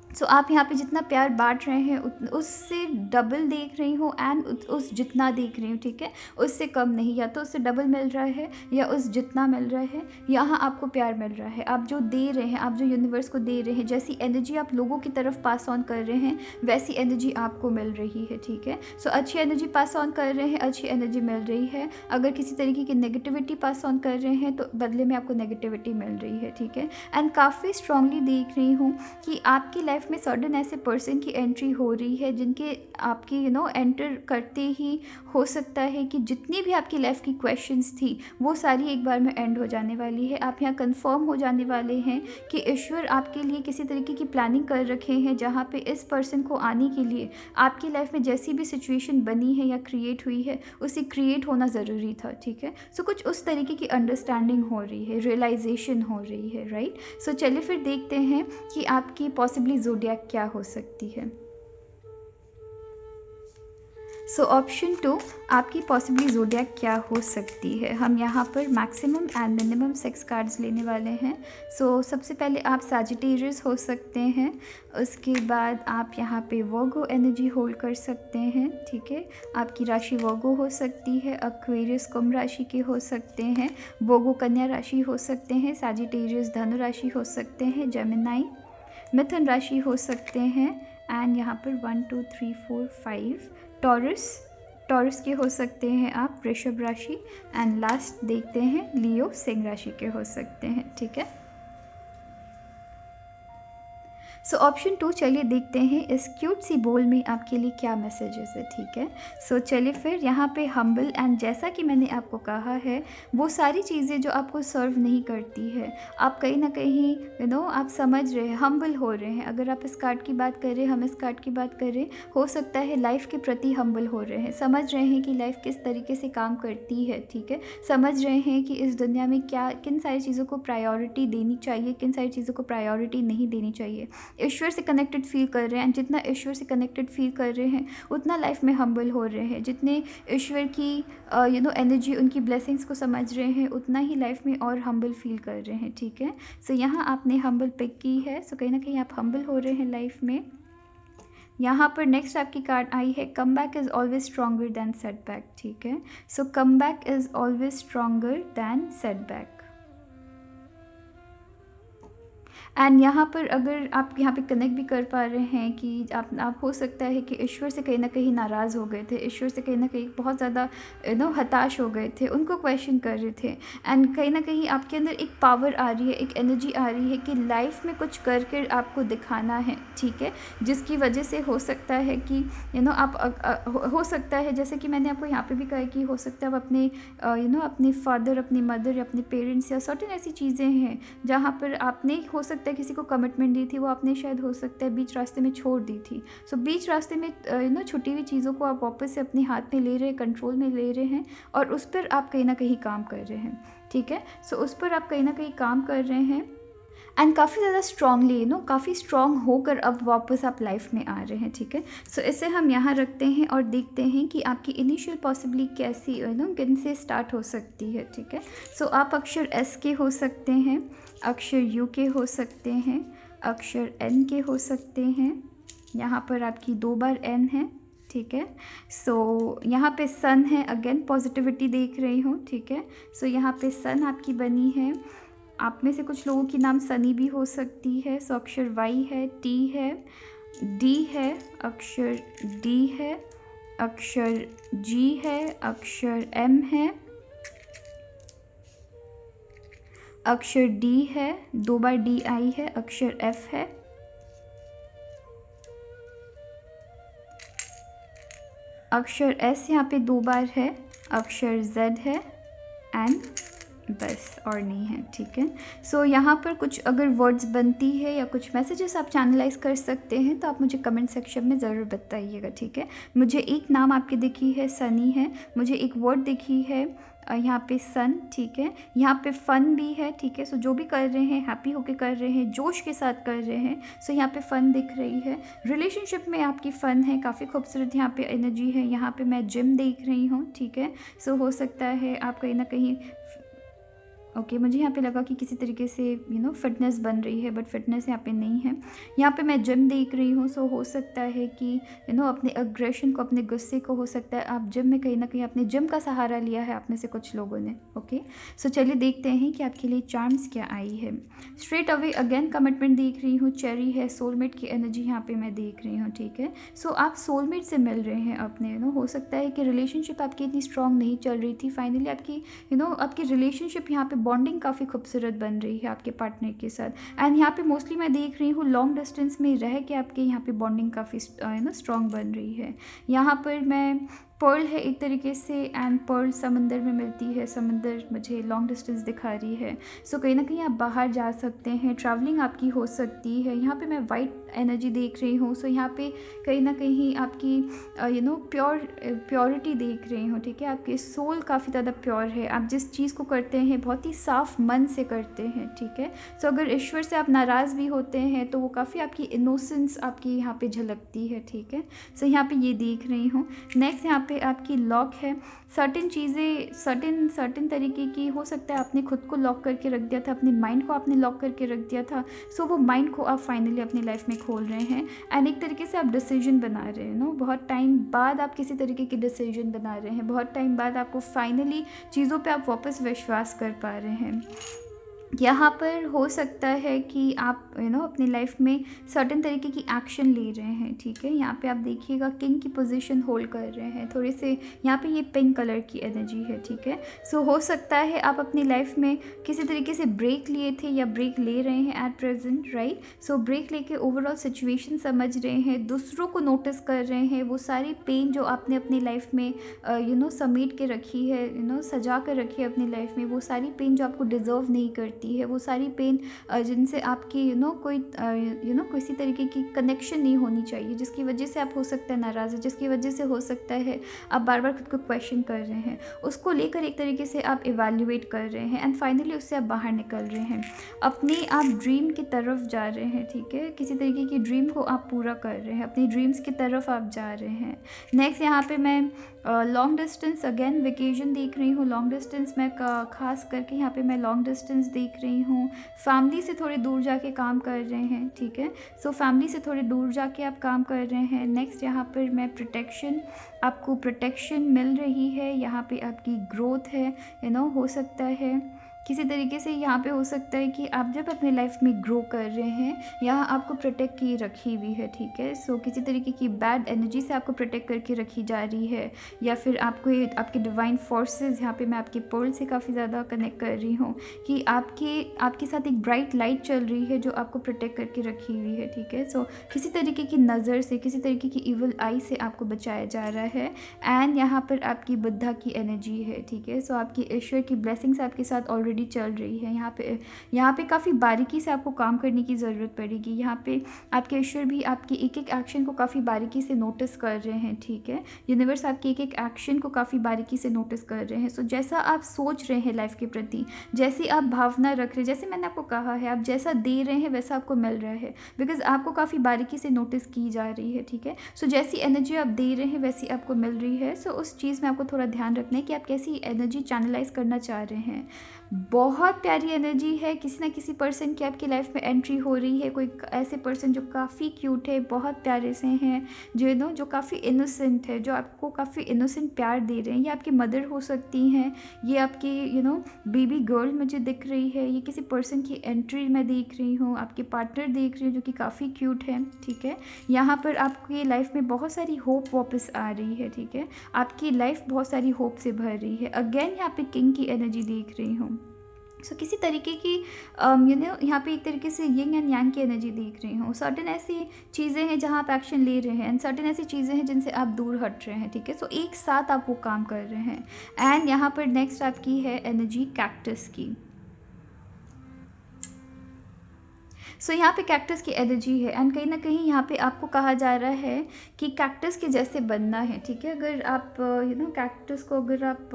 सो आप यहाँ पे जितना प्यार बांट रहे हैं उससे डबल देख रही हूँ, एंड उस जितना देख रही हूँ, ठीक है, उससे कम नहीं, या तो उससे डबल मिल रहा है या उस जितना मिल रहा है, यहाँ आपको प्यार मिल रहा है। आप जो दे रहे हैं, आप जो यूनिवर्स को दे रहे हैं, जैसी एनर्जी आप लोगों की तरफ पास ऑन कर रहे हैं वैसी एनर्जी आपको मिल रही है, ठीक है। सो अच्छी एनर्जी पास ऑन कर रहे हैं, अच्छी एनर्जी मिल रही है। अगर किसी तरीके की नेगेटिविटी पास ऑन कर रहे हैं तो बदले में आपको नेगेटिविटी मिल रही है, ठीक है। एंड काफ़ी स्ट्रांगली देख रही हूँ कि आपकी लाइफ में सडन ऐसे पर्सन की एंट्री हो रही है जिनके आपकी एंटर करते ही हो सकता है कि जितनी भी आपकी लाइफ की क्वेश्चंस थी वो सारी एक बार में एंड हो जाने वाली है। आप यहाँ कंफर्म हो जाने वाले हैं कि ईश्वर आपके लिए किसी तरीके की प्लानिंग कर रखे हैं जहाँ पे इस पर्सन को आने के लिए आपकी लाइफ में जैसी भी सिचुएशन बनी है या क्रिएट हुई है उसे क्रिएट होना ज़रूरी था, ठीक है। सो कुछ उस तरीके की अंडरस्टैंडिंग हो रही है, रियलाइजेशन हो रही है, राइट। सो चलिए फिर देखते हैं कि आपकी पॉसिबली ज़ोडिएक क्या हो सकती है। सो ऑप्शन 2, आपकी पॉसिबली ज़ोडिएक क्या हो सकती है। हम यहाँ पर मैक्सिमम एंड मिनिमम 6 कार्ड्स लेने वाले हैं। सो सबसे पहले आप सैजिटेरियस हो सकते हैं, उसके बाद आप यहाँ पे वर्गो एनर्जी होल्ड कर सकते हैं, ठीक है। आपकी राशि वर्गो हो सकती है, एक्वेरियस कुंभ राशि के हो सकते हैं, वर्गो कन्या राशि हो सकते हैं, सैजिटेरियस धनु राशि हो सकते हैं, जेमिनाई मिथुन राशि हो सकते हैं, एंड यहाँ पर 1 2 3 4 5 टॉरस के हो सकते हैं आप, वृषभ राशि, एंड लास्ट देखते हैं लियो सिंह राशि के हो सकते हैं, ठीक है। सो ऑप्शन 2, चलिए देखते हैं इस क्यूट सी बोल में आपके लिए क्या मैसेजेस है, ठीक है। सो चलिए फिर यहाँ पे हम्बल, एंड जैसा कि मैंने आपको कहा है वो सारी चीज़ें जो आपको सर्व नहीं करती है, आप कहीं ना कहीं आप समझ रहे हैं, हम्बल हो रहे हैं। अगर आप इस कार्ड की बात करें, हम इस कार्ड की बात करें, हो सकता है लाइफ के प्रति हम्बल हो रहे हैं, समझ रहे हैं कि लाइफ किस तरीके से काम करती है, ठीक है। समझ रहे हैं कि इस दुनिया में क्या किन सारी चीज़ों को प्रायोरिटी देनी चाहिए, किन सारी चीज़ों को प्रायोरिटी नहीं देनी चाहिए। ईश्वर से कनेक्टेड फील कर रहे हैं, जितना ईश्वर से कनेक्टेड फील कर रहे हैं उतना लाइफ में हम्बल हो रहे हैं। जितने ईश्वर की एनर्जी, उनकी ब्लेसिंग्स को समझ रहे हैं उतना ही लाइफ में और हम्बल फील कर रहे हैं, ठीक है। सो यहाँ आपने हम्बल पिक की है, सो कहीं ना कहीं आप हम्बल हो रहे हैं लाइफ में। यहाँ पर नेक्स्ट आपकी कार्ड आई है, comeback is always stronger than setback, ठीक है। So comeback is always stronger than setback. And यहाँ पर अगर आप यहाँ पे कनेक्ट भी कर पा रहे हैं कि आप हो सकता है कि ईश्वर से कहीं ना कहीं नाराज़ हो गए थे, ईश्वर से कहीं ना कहीं बहुत ज़्यादा हताश हो गए थे, उनको क्वेश्चन कर रहे थे, एंड कहीं ना कहीं आपके अंदर एक पावर आ रही है, एक एनर्जी आ रही है कि लाइफ में कुछ करके आपको दिखाना है, ठीक है। जिसकी वजह से हो सकता है कि आप हो सकता है, जैसे कि मैंने आपको यहाँ पे भी कहा कि हो सकता है आप अपने अपने फादर, अपनी मदर या अपने पेरेंट्स या सर्टेन ऐसी चीज़ें हैं जहाँ पर आपने हो सकता है किसी को कमिटमेंट दी थी, वो आपने शायद हो सकता है बीच रास्ते में छोड़ दी थी। सो बीच रास्ते में छुटी हुई चीज़ों को आप वापस से अपने हाथ में ले रहे हैं, कंट्रोल में ले रहे हैं, और उस पर आप कहीं ना कहीं काम कर रहे हैं, ठीक है। सो उस पर आप कहीं ना कहीं काम कर रहे हैं, एंड काफ़ी ज़्यादा स्ट्रांगली काफ़ी स्ट्रांग होकर अब वापस आप लाइफ में आ रहे हैं, ठीक है। सो इसे हम यहाँ रखते हैं और देखते हैं कि आपकी इनिशियल पॉसिबली कैसी किन से स्टार्ट हो सकती है, ठीक है। सो आप अक्षर एस के हो सकते हैं, अक्षर यू के हो सकते हैं, अक्षर एन के हो सकते हैं। यहाँ पर आपकी 2 बार एन है, ठीक है। सो यहाँ पे सन है, अगेन पॉजिटिविटी देख रही हूँ, ठीक है। सो यहाँ पे सन आपकी बनी है। आप में से कुछ लोगों की नाम सनी भी हो सकती है। सो अक्षर वाई है, टी है, डी है, अक्षर डी है, अक्षर जी है, अक्षर एम है, अक्षर डी है, 2 बार डी आई है, अक्षर एफ है, अक्षर एस यहाँ पे 2 बार है, अक्षर जेड है एंड बस और नहीं है, ठीक है। सो यहाँ पर कुछ अगर वर्ड्स बनती है या कुछ मैसेजेस आप चैनलाइज कर सकते हैं तो आप मुझे कमेंट सेक्शन में ज़रूर बताइएगा, ठीक है। मुझे एक नाम आपकी दिखी है सनी है, मुझे एक वर्ड दिखी है यहाँ पे सन, ठीक है। यहाँ पे फन भी है, ठीक है। सो जो भी कर रहे हैं हैप्पी होके कर रहे हैं, जोश के साथ कर रहे हैं। सो यहाँ पे फ़न दिख रही है, रिलेशनशिप में आपकी फ़न है, काफ़ी खूबसूरत यहाँ पे एनर्जी है। यहाँ पे मैं जिम देख रही हूँ, ठीक है। सो हो सकता है आप कहीं ना कहीं ओके मुझे यहाँ पे लगा कि किसी तरीके से फिटनेस बन रही है, बट फिटनेस यहाँ पे नहीं है। यहाँ पे मैं जिम देख रही हूँ। सो हो सकता है कि अपने अग्रेशन को, अपने गुस्से को, हो सकता है आप जिम में कहीं ना कहीं अपने जिम का सहारा लिया है आप में से कुछ लोगों ने। ओके सो चलिए देखते हैं कि आपके लिए चार्म्स क्या आई है। स्ट्रेट अवे अगेन कमिटमेंट देख रही हूँ, चेरी है, सोलमेट की एनर्जी यहाँ पे मैं देख रही हूँ, ठीक है। सो आप सोलमेट से मिल रहे हैं अपने। हो सकता है कि रिलेशनशिप आपकी इतनी स्ट्रांग नहीं चल रही थी, फाइनली आपकी आपकी रिलेशनशिप यहाँ पे बॉन्डिंग काफ़ी खूबसूरत बन रही है आपके पार्टनर के साथ। एंड यहाँ पे मोस्टली मैं देख रही हूँ लॉन्ग डिस्टेंस में रह के आपके यहाँ पे बॉन्डिंग काफ़ी स्ट्रॉन्ग बन रही है। यहाँ पर मैं पर्ल है एक तरीके से, एंड पर्ल समंदर में मिलती है, समंदर मुझे लॉन्ग डिस्टेंस दिखा रही है। सो कहीं ना कहीं आप बाहर जा सकते हैं, ट्रैवलिंग आपकी हो सकती है। यहाँ पे मैं वाइट एनर्जी देख रही हूँ। सो यहाँ पे कहीं ना कहीं आपकी प्योरिटी देख रही हूँ, ठीक है। आपकी सोल काफ़ी ज़्यादा प्योर है, आप जिस चीज़ को करते हैं बहुत ही साफ मन से करते हैं, ठीक है। सो अगर ईश्वर से आप नाराज़ भी होते हैं तो वो काफ़ी आपकी इनोसेंस आपकी यहाँ पे झलकती है, ठीक है। सो यहाँ पे ये देख रही हूँ। नेक्स्ट यहाँ पे आपकी लॉक है। सर्टेन चीज़ें सर्टेन तरीके की हो सकता है आपने खुद को लॉक करके रख दिया था, अपने माइंड को आपने लॉक करके रख दिया था। सो वो माइंड को आप फाइनली अपनी लाइफ में खोल रहे हैं, एंड एक तरीके से आप डिसीजन बना रहे हैं। बहुत टाइम बाद आप किसी तरीके की डिसीजन बना रहे हैं, बहुत टाइम बाद आपको फाइनली चीज़ों पे आप वापस विश्वास कर पा रहे हैं। यहाँ पर हो सकता है कि आप अपनी लाइफ में सर्टेन तरीके की एक्शन ले रहे हैं, ठीक है। यहाँ पे आप देखिएगा किंग की पोजीशन होल्ड कर रहे हैं थोड़े से। यहाँ पे ये पिंक कलर की एनर्जी है, ठीक है। सो हो सकता है आप अपनी लाइफ में किसी तरीके से ब्रेक लिए थे या ब्रेक ले रहे हैं at present, right. So break लेके ओवरऑल सिचुएशन समझ रहे हैं, दूसरों को नोटिस कर रहे हैं। वो सारी पेन जो आपने अपनी लाइफ में समेट के रखी है, सजा कर रखी है अपनी लाइफ में, वो सारी पेन जो आपको डिज़र्व नहीं करती है, वो सारी पेन जिनसे आपकी कोई किसी तरीके की कनेक्शन नहीं होनी चाहिए, जिसकी वजह से आप हो सकता है नाराज़ है, जिसकी वजह से हो सकता है आप बार बार खुद को क्वेश्चन कर रहे हैं, उसको लेकर एक तरीके से आप इवैल्यूएट कर रहे हैं, एंड फाइनली उससे आप बाहर निकल रहे हैं, अपने आप ड्रीम की तरफ जा रहे हैं, ठीक है। किसी तरीके की ड्रीम को आप पूरा कर रहे हैं, अपनी ड्रीम्स की तरफ आप जा रहे हैं। नेक्स्ट यहाँ पे मैं लॉन्ग डिस्टेंस अगेन वेकेशन देख रही हूँ। लॉन्ग डिस्टेंस में खास करके यहाँ पे मैं लॉन्ग डिस्टेंस देख रही हूँ। फैमिली से थोड़े दूर जाके काम कर रहे हैं, ठीक है। सो फैमिली से थोड़े दूर जाके आप काम कर रहे हैं। नेक्स्ट यहाँ पर मैं प्रोटेक्शन, आपको प्रोटेक्शन मिल रही है। यहाँ पे आपकी ग्रोथ है, हो सकता है किसी तरीके से यहाँ पे हो सकता है कि आप जब अपने लाइफ में ग्रो कर रहे हैं, यहाँ आपको प्रोटेक्ट की रखी हुई है, ठीक है। सो किसी तरीके की बैड एनर्जी से आपको प्रोटेक्ट करके रखी जा रही है, या फिर आपको आपके डिवाइन फोर्सेस, यहाँ पे मैं आपके पर्ल से काफ़ी ज़्यादा कनेक्ट कर रही हूँ कि आपके साथ एक ब्राइट लाइट चल रही है जो आपको प्रोटेक्ट करके रखी हुई है, ठीक है। सो किसी तरीके की नज़र से, किसी तरीके की इवल आई से आपको बचाया जा रहा है। एंड यहाँ पर आपकी बुद्धा की एनर्जी है, ठीक है। सो आपकी ईश्वर की ब्लेसिंग्स आपके साथ ऑलरेडी ऑलरेडी चल रही है। यहाँ पे काफ़ी बारीकी से आपको काम करने की ज़रूरत पड़ेगी। यहाँ पे आपके ईश्वर भी आपके एक एक एक्शन को काफ़ी बारीकी से नोटिस कर रहे हैं, ठीक है। यूनिवर्स आपके एक एक एक्शन को काफ़ी बारीकी से नोटिस कर रहे हैं। सो जैसा आप सोच रहे हैं लाइफ के प्रति, जैसी आप भावना रख रहे हैं, जैसे मैंने आपको कहा है, आप जैसा दे रहे हैं वैसा आपको मिल रहा है, बिकॉज आपको काफ़ी बारीकी से नोटिस की जा रही है, ठीक है। सो जैसी एनर्जी आप दे रहे हैं वैसी आपको मिल रही है। सो उस चीज़ में आपको थोड़ा ध्यान रखना है कि आप कैसी एनर्जी चैनलाइज करना चाह रहे हैं। बहुत प्यारी एनर्जी है, किसी ना किसी पर्सन की आपकी लाइफ में एंट्री हो रही है। कोई ऐसे पर्सन जो काफ़ी क्यूट है, बहुत प्यारे से हैं, जो काफ़ी इनोसेंट है, जो आपको काफ़ी इनोसेंट प्यार दे रहे हैं। ये आपकी मदर हो सकती हैं, ये आपकी बेबी गर्ल मुझे दिख रही है, ये किसी पर्सन की एंट्री मैं देख रही हूँ, आपके पार्टनर देख रही हूँ जो कि काफ़ी क्यूट है, ठीक है। यहाँ पर आपकी लाइफ में बहुत सारी होप वापस आ रही है, ठीक है। आपकी लाइफ बहुत सारी होप से भर रही है। अगेन यहाँ पे किंग की एनर्जी देख रही हूँ। सो किसी तरीके की यहाँ पे एक तरीके से यिंग एंड यांग की एनर्जी देख रही हूँ। सर्टेन ऐसी चीज़ें हैं जहाँ आप एक्शन ले रहे हैं, एंड सर्टेन ऐसी चीज़ें हैं जिनसे आप दूर हट रहे हैं, ठीक है। सो एक साथ आप वो काम कर रहे हैं। एंड यहाँ पर नेक्स्ट आपकी है एनर्जी कैक्टस की। सो यहाँ पे कैक्टस की एनर्जी है, एंड कहीं ना कहीं यहाँ पे आपको कहा जा रहा है कि कैक्टस के जैसे बनना है, ठीक है। अगर आप कैक्टस को अगर आप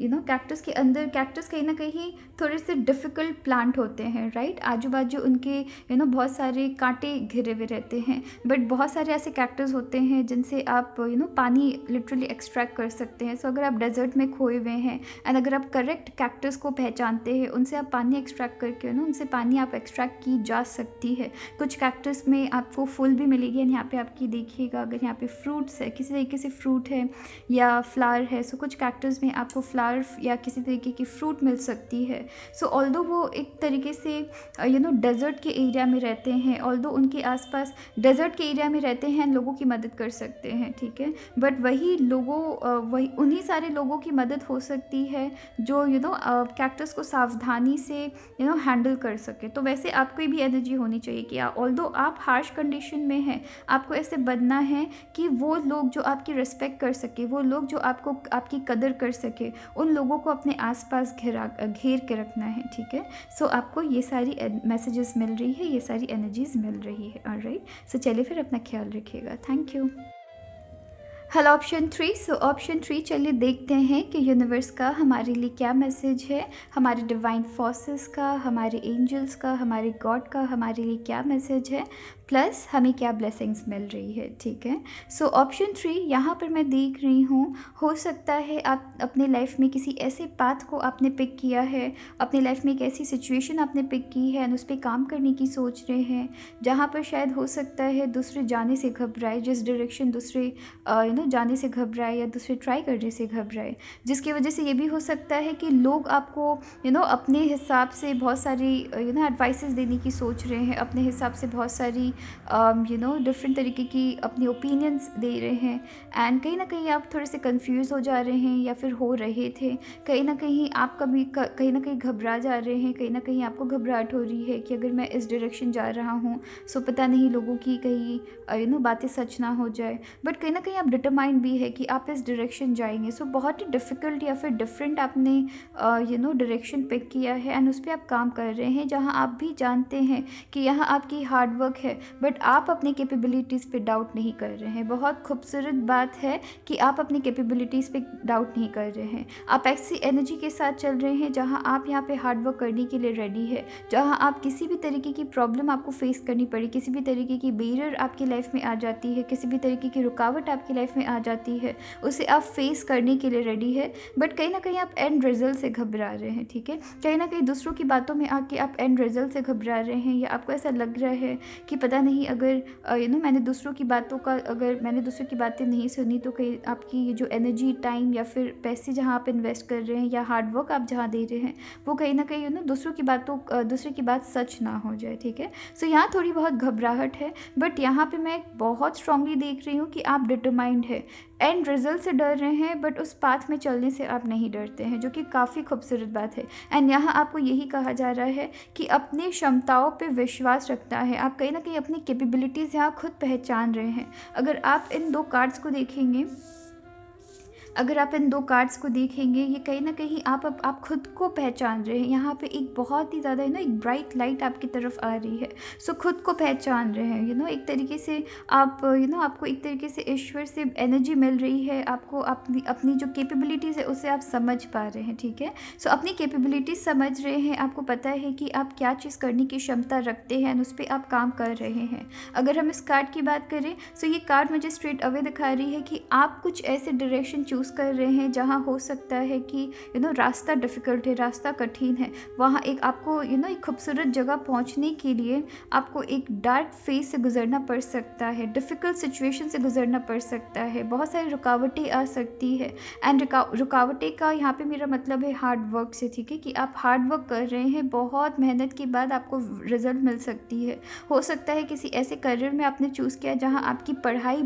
कैक्टस के अंदर, कैक्टस कहीं ना कहीं थोड़े से डिफ़िकल्ट प्लांट होते हैं, राइट। आजू बाजू उनके बहुत सारे कांटे घिरे हुए रहते हैं, बट बहुत सारे ऐसे कैक्टस होते हैं जिनसे आप पानी लिटरली एक्सट्रैक्ट कर सकते हैं। सो अगर आप डेजर्ट में खोए हुए हैं, एंड अगर आप करेक्ट कैक्टस को पहचानते हैं, उनसे आप पानी एक्सट्रैक्ट करके उनसे पानी आप एक्सट्रैक्ट की जा सकती है। कुछ कैक्टस में आपको फूल भी मिलेगी, एंड यहाँ पे आपकी देखिएगा, अगर यहाँ पे फ्रूट्स है, किसी तरीके से फ्रूट है या फ्लावर है, सो कुछ कैक्टस में आपको फ्लावर या किसी तरीके की फ्रूट मिल सकती है। सो ऑल्दो वो एक तरीके से डेजर्ट के एरिया में रहते हैं, ऑल्दो उनके आसपास डेजर्ट के एरिया में रहते हैं, लोगों की मदद कर सकते हैं, ठीक है। बट वही उन्हीं सारे लोगों की मदद हो सकती है जो कैक्टस को सावधानी से हैंडल कर सके। तो वैसे आपको भी एनर्जी होनी चाहिए कि ऑल्दो आप हार्श कंडीशन में हैं, आपको ऐसे बनना है कि वो लोग जो आपकी रिस्पेक्ट कर सके, वो लोग जो आपकी कदर कर सके, उन लोगों को अपने आसपास घेर के रखना है, ठीक है। सो आपको ये सारी मैसेजेस मिल रही है, ये सारी एनर्जीज मिल रही है। ऑलराइट, सो चलिए फिर अपना ख्याल रखिएगा। Thank you. Hello option 3। So option 3, चलिए देखते हैं कि यूनिवर्स का हमारे लिए क्या मैसेज है, हमारे डिवाइन फोर्सेस का, हमारे एंजल्स का, हमारे गॉड का हमारे लिए क्या मैसेज है, प्लस हमें क्या ब्लेसिंग्स मिल रही है, ठीक है। सो ऑप्शन 3 यहाँ पर मैं देख रही हूँ, हो सकता है आप अपने लाइफ में किसी ऐसे पाथ को आपने पिक किया है, अपने लाइफ में एक ऐसी सिचुएशन आपने पिक की है, एंड उस पर काम करने की सोच रहे हैं, जहाँ पर शायद हो सकता है दूसरे जाने से घबराए, जिस डायरेक्शन दूसरे जाने से घबराए या दूसरे ट्राई करने से घबराए, जिसकी वजह से ये भी हो सकता है कि लोग आपको अपने हिसाब से बहुत सारी एडवाइसेस देने की सोच रहे हैं, अपने हिसाब से बहुत सारी डिफरेंट तरीके की अपनी ओपिनियंस दे रहे हैं, एंड कहीं ना कहीं आप थोड़े से कंफ्यूज हो जा रहे हैं या फिर हो रहे थे। कहीं ना कहीं आप कहीं ना कहीं घबरा जा रहे हैं, कहीं ना कहीं आपको घबराहट हो रही है कि अगर मैं इस डायरेक्शन जा रहा हूँ, सो पता नहीं लोगों की कहीं बातें सच ना हो जाए, बट कहीं ना कहीं आप डिटरमाइंड भी है कि आप इस डायरेक्शन जाएंगे। सो बहुत ही डिफ़िकल्ट या फिर डिफरेंट आपने डायरेक्शन पिक किया है, एंड उस पर आप काम कर रहे हैं, जहाँ आप भी जानते हैं कि यहाँ आपकी हार्डवर्क है, बट आप अपनी कैपेबिलिटीज़ पे डाउट नहीं कर रहे हैं। बहुत खूबसूरत बात है कि आप अपनी कैपेबिलिटीज़ पे डाउट नहीं कर रहे हैं। आप ऐसी एनर्जी के साथ चल रहे हैं जहाँ आप यहाँ पे हार्डवर्क करने के लिए रेडी है, जहाँ आप किसी भी तरीके की प्रॉब्लम आपको फेस करनी पड़ी, किसी भी तरीके की बैरियर आपकी लाइफ में आ जाती है, किसी भी तरीके की रुकावट आपकी लाइफ में आ जाती है, उसे आप फेस करने के लिए रेडी है, बट कहीं ना कहीं आप एंड रिजल्ट से घबरा रहे हैं, ठीक है। कहीं ना कहीं दूसरों की बातों में आके आप एंड रिजल्ट से घबरा रहे हैं, या आपको ऐसा लग रहा है कि पता नहीं अगर मैंने दूसरों की बातें नहीं सुनी तो कहीं आपकी ये जो एनर्जी, टाइम या फिर पैसे जहाँ आप इन्वेस्ट कर रहे हैं या हार्डवर्क आप जहाँ दे रहे हैं, वो कहीं ना कहीं दूसरे की बात सच ना हो जाए, ठीक है। सो यहाँ थोड़ी बहुत घबराहट है, बट यहाँ पे मैं बहुत स्ट्रांगली देख रही हूँ कि आप डिटरमाइंड है, एंड रिजल्ट से डर रहे हैं, बट उस पाथ में चलने से आप नहीं डरते हैं, जो कि काफ़ी खूबसूरत बात है। एंड यहाँ आपको यही कहा जा रहा है कि अपनी क्षमताओं पे विश्वास रखना है। आप कहीं ना कहीं अपनी कैपेबिलिटीज़ यहाँ खुद पहचान रहे हैं। अगर आप इन दो कार्ड्स को देखेंगे, अगर आप इन 2 कार्ड्स को देखेंगे, ये कहीं न कहीं आप खुद को पहचान रहे हैं। यहाँ पे एक बहुत ही ज़्यादा एक ब्राइट लाइट आपकी तरफ आ रही है। सो खुद को पहचान रहे हैं, एक तरीके से आप आपको एक तरीके से ईश्वर से एनर्जी मिल रही है, आपको अपनी अपनी जो कैपेबिलिटीज़ है उसे आप समझ पा रहे हैं, ठीक है? सो अपनी कैपेबिलिटीज़ समझ रहे हैं, आपको पता है कि आप क्या चीज़ करने की क्षमता रखते हैं, उस पे आप काम कर रहे हैं। अगर हम इस कार्ड की बात करें, सो ये कार्ड मुझे स्ट्रेट अवे दिखा रही है कि आप कुछ ऐसे डायरेक्शन चूज़ कर रहे हैं जहाँ हो सकता है कि रास्ता डिफ़िकल्ट है, रास्ता कठिन है। वहाँ एक आपको एक खूबसूरत जगह पहुँचने के लिए आपको एक डार्क फेज़ से गुज़रना पड़ सकता है, डिफ़िकल्ट सिचुएशन से गुज़रना पड़ सकता है, बहुत सारी रुकावटें आ सकती है। एंड रुकावटें का यहाँ पे मेरा मतलब है हार्ड वर्क से, ठीक है? कि आप हार्ड वर्क कर रहे हैं, बहुत मेहनत के बाद आपको रिज़ल्ट मिल सकती है। हो सकता है किसी ऐसे करियर में आपने चूज़ किया जहाँ आपकी पढ़ाई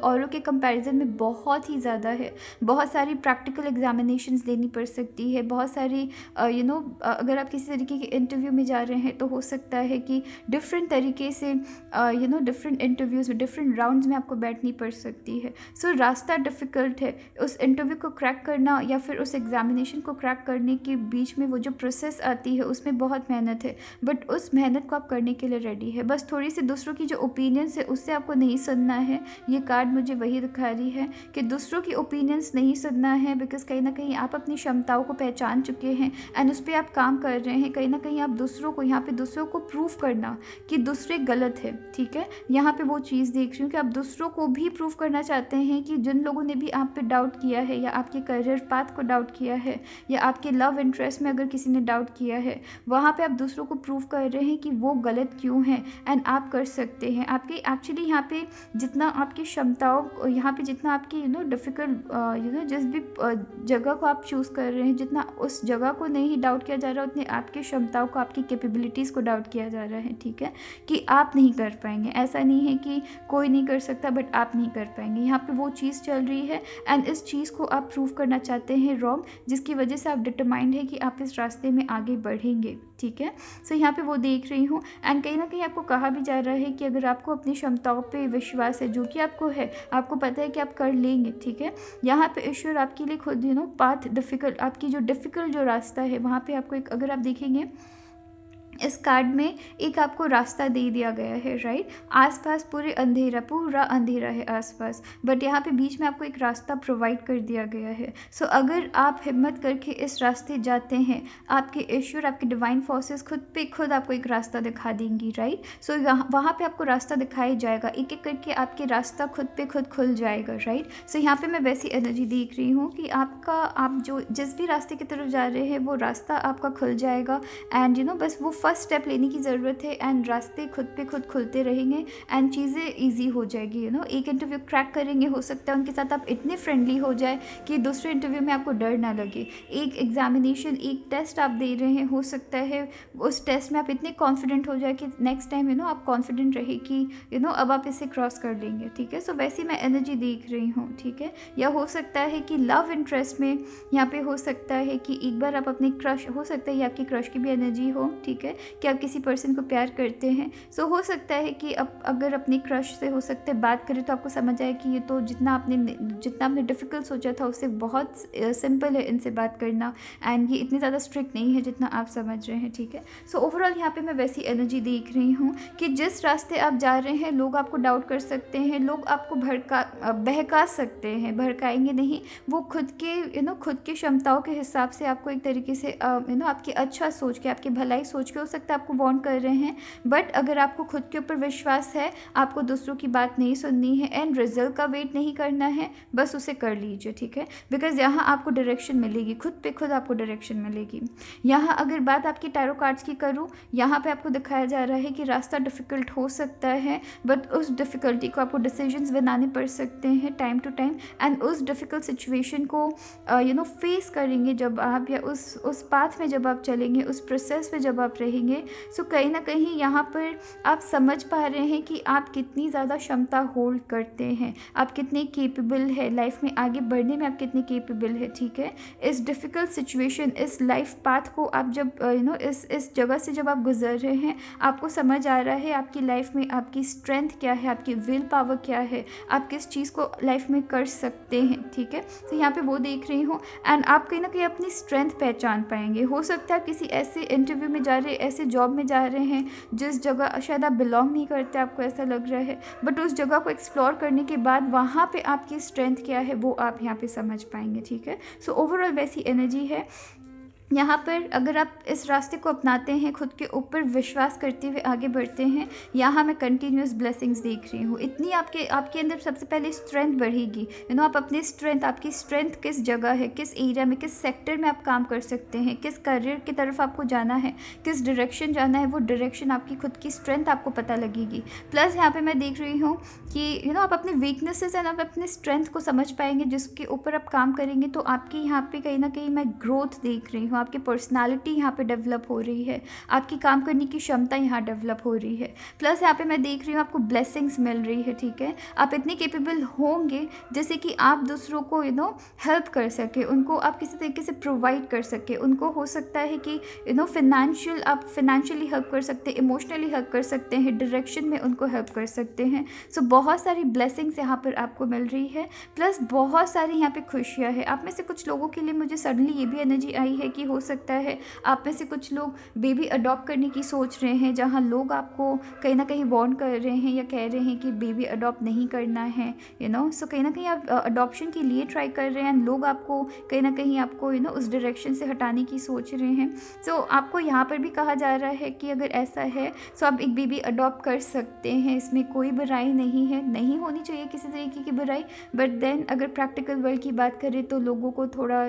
औरों के कंपैरिजन में बहुत ही ज़्यादा है, बहुत सारी प्रैक्टिकल एग्जामिनेशंस देनी पड़ सकती है, बहुत सारी अगर आप किसी तरीके के इंटरव्यू में जा रहे हैं तो हो सकता है कि डिफरेंट तरीके से डिफरेंट इंटरव्यूज़ में, डिफरेंट राउंड्स में आपको बैठनी पड़ सकती है। सो रास्ता डिफ़िकल्ट है, उस इंटरव्यू को क्रैक करना या फिर उस एग्जामिनेशन को क्रैक करने के बीच में वो जो प्रोसेस आती है उसमें बहुत मेहनत है, बट उस मेहनत को आप करने के लिए रेडी है। बस थोड़ी सी दूसरों की जो ओपिनियंस है उससे आपको नहीं सुनना है। ये कार्ड मुझे वही दिखा रही है कि दूसरों की ओपिनियंस नहीं सुनना है, बिकॉज़ कहीं ना कहीं आप अपनी क्षमताओं को पहचान चुके हैं एंड उस पर आप काम कर रहे हैं। कहीं ना कहीं आप दूसरों को यहाँ पे दूसरों को प्रूव करना कि दूसरे गलत है, ठीक है? यहाँ पे वो चीज़ देख रही हूँ कि आप दूसरों को भी प्रूव करना चाहते हैं कि जिन लोगों ने भी आप पे डाउट किया है या आपके करियर पाथ को डाउट किया है या आपके लव इंटरेस्ट में अगर किसी ने डाउट किया है, वहाँ पे आप दूसरों को प्रूव कर रहे हैं कि वो गलत क्यों है एंड आप कर सकते हैं। आपके एक्चुअली यहाँ पे जितना आपकी क्षमताओं, यहाँ पे जितना आपकी डिफ़िकल्ट जिस भी जगह को आप चूज़ कर रहे हैं, जितना उस जगह को नहीं डाउट किया जा रहा उतनी आपकी क्षमताओं को, आपकी कैपेबिलिटीज़ को डाउट किया जा रहा है, ठीक है? कि आप नहीं कर पाएंगे। ऐसा नहीं है कि कोई नहीं कर सकता बट आप नहीं कर पाएंगे। यहाँ पे वो चीज़ चल रही है एंड इस चीज़ को आप प्रूव करना चाहते हैं रॉन्ग, जिसकी वजह से आप डिटरमाइंड है कि आप इस रास्ते में आगे बढ़ेंगे, ठीक है? सो यहाँ पे वो देख रही हूँ एंड कहीं ना कहीं आपको कहा भी जा रहा है कि अगर आपको अपनी क्षमताओं पे विश्वास है, जो कि आपको है, आपको पता है कि आप कर लेंगे, ठीक है? यहाँ पे ईश्वर आपके लिए खुद पाथ डिफ़िकल्ट, आपकी जो डिफ़िकल्ट जो रास्ता है वहाँ पे आपको एक, अगर आप देखेंगे इस कार्ड में एक आपको रास्ता दे दिया गया है, राइट? आसपास पूरा अंधेरा है आसपास, बट यहाँ पे बीच में आपको एक रास्ता प्रोवाइड कर दिया गया है। सो अगर आप हिम्मत करके इस रास्ते जाते हैं, आपके ईश्वर, आपके डिवाइन फोर्सेस खुद आपको एक रास्ता दिखा देंगी, राइट? सो वहाँ पे आपको रास्ता दिखाया जाएगा, एक एक करके आपके रास्ता खुद खुल जाएगा, राइट? सो यहाँ पे मैं वैसी एनर्जी देख रही हूँ कि आप जो जिस भी रास्ते की तरफ जा रहे हैं वो रास्ता आपका खुल जाएगा एंड बस वो फर्स्ट स्टेप लेने की ज़रूरत है एंड रास्ते खुद खुलते रहेंगे एंड चीज़ें ईजी हो जाएगी। एक इंटरव्यू क्रैक करेंगे, हो सकता है उनके साथ आप इतने फ्रेंडली हो जाए कि दूसरे इंटरव्यू में आपको डर ना लगे। एक एग्जामिनेशन, एक टेस्ट आप दे रहे हैं, हो सकता है उस टेस्ट में आप इतने कॉन्फिडेंट हो जाए कि नेक्स्ट टाइम आप कॉन्फिडेंट रहे कि अब आप इसे क्रॉस कर लेंगे, ठीक है? सो वैसी मैं एनर्जी देख रही हूँ, ठीक है? या हो सकता है कि लव इंटरेस्ट में यहाँ पे हो सकता है कि एक बार आप अपने क्रश, हो सकता है ये आपकी क्रश की भी एनर्जी हो, ठीक है? कि आप किसी पर्सन को प्यार करते हैं। सो हो सकता है कि अब अगर अपनी क्रश से हो सकता है बात करें तो आपको समझ आए कि ये तो जितना आपने डिफ़िकल्ट सोचा था उससे बहुत सिंपल है इनसे बात करना एंड ये इतनी ज़्यादा स्ट्रिक्ट नहीं है जितना आप समझ रहे हैं, ठीक है? सो ओवरऑल यहाँ पे मैं वैसी एनर्जी देख रही हूँ कि जिस रास्ते आप जा रहे हैं लोग आपको डाउट कर सकते हैं, लोग आपको बहका सकते हैं, भड़काएंगे नहीं। वो खुद की क्षमताओं के हिसाब से आपको एक तरीके से आपकी अच्छा सोच के, आपकी भलाई सोच के हो सकता है आपको वार्न कर रहे हैं, बट अगर आपको खुद के ऊपर विश्वास है, आपको दूसरों की बात नहीं सुननी है एंड रिजल्ट का वेट नहीं करना है, बस उसे कर लीजिए, ठीक है? बिकॉज यहाँ आपको डायरेक्शन मिलेगी, खुद आपको डायरेक्शन मिलेगी। यहाँ अगर बात आपकी टैरो कार्ड्स की करूँ, यहाँ पे आपको दिखाया जा रहा है कि रास्ता डिफ़िकल्ट हो सकता है, बट उस डिफ़िकल्टी को आपको डिसीजंस बनाने पड़ सकते हैं टाइम टू टाइम एंड उस डिफ़िकल्ट सिचुएशन को फेस करेंगे जब आप, या उस पाथ में जब आप चलेंगे, उस प्रोसेस में जब आप रहेंगे, रहेंगे। सो कहीं ना कहीं यहाँ पर आप समझ पा रहे हैं कि आप कितनी ज़्यादा क्षमता होल्ड करते हैं, आप कितने केपेबल है लाइफ में आगे बढ़ने में, आप कितने केपेबल है। ठीक है, इस डिफ़िकल्ट सिचुएशन, इस लाइफ पाथ को आप जब इस जगह से जब आप गुजर रहे हैं, आपको समझ आ रहा है आपकी लाइफ में आपकी स्ट्रेंथ क्या है, आपकी विल पावर क्या है, आप किस चीज़ को लाइफ में कर सकते हैं। ठीक है, तो यहाँ पे वो देख रही हूँ एंड आप कहीं ना कहीं अपनी स्ट्रेंथ पहचान पाएंगे। हो सकता है आप किसी ऐसे इंटरव्यू में जा रहे हैं, ऐसे जॉब में जा रहे हैं जिस जगह शायद आप बिलोंग नहीं करते, आपको ऐसा लग रहा है, बट उस जगह को एक्सप्लोर करने के बाद वहाँ पे आपकी स्ट्रेंथ क्या है वो आप यहाँ पे समझ पाएंगे। ठीक है, सो ओवरऑल वैसी एनर्जी है यहाँ पर। अगर आप इस रास्ते को अपनाते हैं, खुद के ऊपर विश्वास करते हुए आगे बढ़ते हैं, यहाँ मैं कंटिन्यूस ब्लेसिंग्स देख रही हूँ। इतनी आपके अंदर सबसे पहले स्ट्रेंथ बढ़ेगी। आप अपनी स्ट्रेंथ, आपकी स्ट्रेंथ किस जगह है, किस एरिया में, किस सेक्टर में आप काम कर सकते हैं, किस करियर की तरफ आपको जाना है, किस डायरेक्शन जाना है, वो डायरेक्शन आपकी खुद की स्ट्रेंथ आपको पता लगेगी। प्लस यहाँ पर मैं देख रही हूँ कि आप अपने वीकनेसेस एंड आप अपने स्ट्रेंथ को समझ पाएंगे, जिसके ऊपर आप काम करेंगे तो आपकी यहाँ पर कहीं ना कहीं मैं ग्रोथ देख रही हूँ। आपकी पर्सनालिटी यहाँ पे डेवलप हो रही है, आपकी काम करने की क्षमता यहाँ डेवलप हो रही है। प्लस यहाँ पे मैं देख रही हूँ आपको ब्लेसिंग्स मिल रही है। ठीक है, आप इतने केपेबल होंगे जैसे कि आप दूसरों को हेल्प कर सके, उनको आप किसी तरीके से प्रोवाइड कर सके। उनको हो सकता है कि आप फिनेंशियली हेल्प कर सकते हैं, इमोशनली हेल्प कर सकते हैं, डायरेक्शन में उनको हेल्प कर सकते हैं। सो बहुत सारी ब्लेसिंग्स यहाँ पर आपको मिल रही है। प्लस बहुत सारी यहाँ पे खुशियाँ हैं। आप में से कुछ लोगों के लिए मुझे सडनली ये भी एनर्जी आई है कि हो सकता है आप में से कुछ लोग बेबी अडॉप्ट करने की सोच रहे हैं, जहां लोग आपको कहीं ना कहीं वार्न कर रहे हैं या कह रहे हैं कि बेबी अडॉप्ट नहीं करना है। सो कहीं ना कहीं आप अडॉप्शन के लिए ट्राई कर रहे हैं एंड लोग आपको कहीं ना कहीं आपको उस डायरेक्शन से हटाने की सोच रहे हैं। सो आपको यहाँ पर भी कहा जा रहा है कि अगर ऐसा है तो आप एक बेबी अडॉप्ट कर सकते हैं, इसमें कोई बुराई नहीं है, नहीं होनी चाहिए किसी तरीके की बुराई। बट देन अगर प्रैक्टिकल वर्ल्ड की बात करें तो लोगों को थोड़ा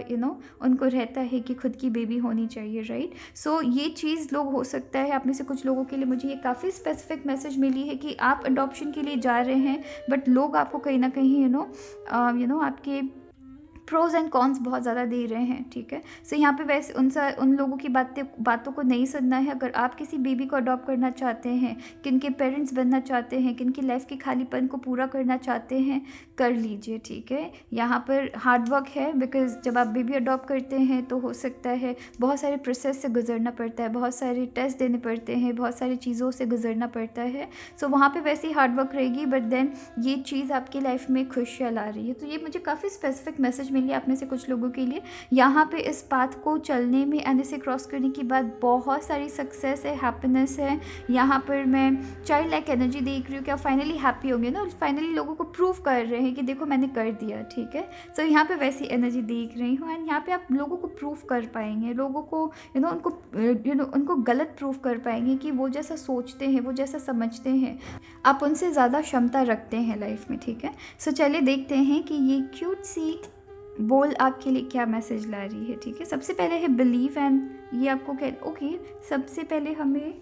उनको रहता है कि खुद की बेबी होनी चाहिए, राइट। सो ये चीज़ लोग हो सकता है आप में से कुछ लोगों के लिए मुझे ये काफ़ी स्पेसिफिक मैसेज मिली है कि आप अडॉप्शन के लिए जा रहे हैं, बट लोग आपको कहीं ना कहीं आपके प्रोज एंड कॉन्स बहुत ज़्यादा दे रहे हैं। ठीक है, सो यहाँ पे वैसे उन लोगों की बातों को नहीं सुनना है। अगर आप किसी बेबी को अडॉप्ट करना चाहते हैं, किन के पेरेंट्स बनना चाहते हैं, किन की लाइफ के खालीपन को पूरा करना चाहते हैं, कर लीजिए। ठीक है, यहाँ पर हार्ड वर्क है, बिकॉज जब आप बेबी अडॉप्ट करते हैं तो हो सकता है बहुत सारे प्रोसेस से गुजरना पड़ता है, बहुत सारे टेस्ट देने पड़ते हैं, बहुत सारी चीज़ों से गुजरना पड़ता है। सो वहाँ पर वैसे ही हार्ड वर्क रहेगी, बट देन ये चीज़ आपकी लाइफ में खुशियाँ ला रही है। तो ये मुझे काफ़ी स्पेसिफिक मैसेज मिली आप में से कुछ लोगों के लिए। यहाँ पे इस पाथ को चलने में एंड इसे क्रॉस करने के बाद बहुत सारी सक्सेस है, हैप्पीनेस है। यहाँ पर मैं चाइल्ड लाइक एनर्जी देख रही हूँ कि आप फाइनली हैप्पी होंगे ना, फाइनली लोगों को प्रूव कर रहे हैं कि देखो मैंने कर दिया। ठीक है, सो यहाँ पे वैसी एनर्जी देख रही हूँ एंड यहाँ पे आप लोगों को प्रूव कर पाएंगे, लोगों को उनको गलत प्रूव कर पाएंगे कि वो जैसा सोचते हैं, वो जैसा समझते हैं, आप उनसे ज़्यादा क्षमता रखते हैं लाइफ में। ठीक है, सो चलिए देखते हैं कि ये क्यूट सी बोल आपके लिए क्या मैसेज ला रही है। ठीक है, सबसे पहले है बिलीव एंड ये आपको ओके, सबसे पहले हमें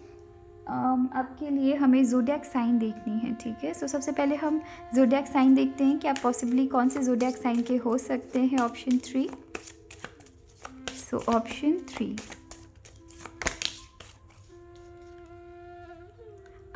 आपके लिए हमें ज़ोडिएक साइन देखनी है। ठीक है, सो सबसे पहले हम ज़ोडिएक साइन देखते हैं कि आप पॉसिबली कौन से ज़ोडिएक साइन के हो सकते हैं। ऑप्शन 3, सो ऑप्शन 3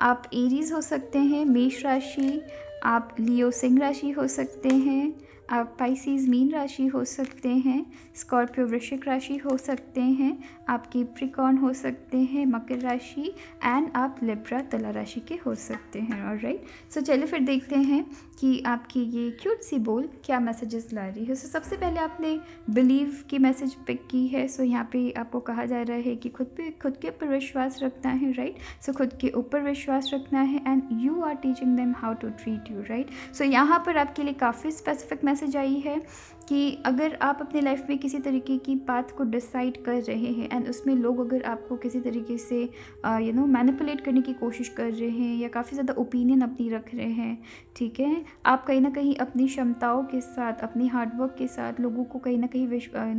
आप एरीज हो सकते हैं, मेष राशि, आप लियो सिंह राशि हो सकते हैं, आप पाइसिस मीन राशि हो सकते हैं, स्कॉर्पियो वृश्चिक राशि हो सकते हैं, आप कैप्रिकॉर्न हो सकते हैं मकर राशि, एंड आप लिब्रा तुला राशि के हो सकते हैं। ऑलराइट, सो चलिए फिर देखते हैं कि आपकी ये क्यूट सी बोल क्या मैसेजेस ला रही है। सो सबसे पहले आपने बिलीव की मैसेज पिक की है। सो यहाँ पे आपको कहा जा रहा है कि खुद के ऊपर विश्वास रखना है, राइट। सो खुद के ऊपर विश्वास रखना है and you are teaching them how to treat you, right. So यहाँ पर आपके लिए काफ़ी स्पेसिफिक मैसेज आई है कि अगर आप अपनी लाइफ में किसी तरीके की पाथ को डिसाइड कर रहे हैं एंड उसमें लोग अगर आपको किसी तरीके से मैनिपुलेट करने की कोशिश कर रहे हैं या काफ़ी ज़्यादा ओपिनियन अपनी रख रहे हैं, ठीक है, आप कहीं ना कहीं अपनी क्षमताओं के साथ, अपनी हार्डवर्क के साथ लोगों को कहीं ना कहीं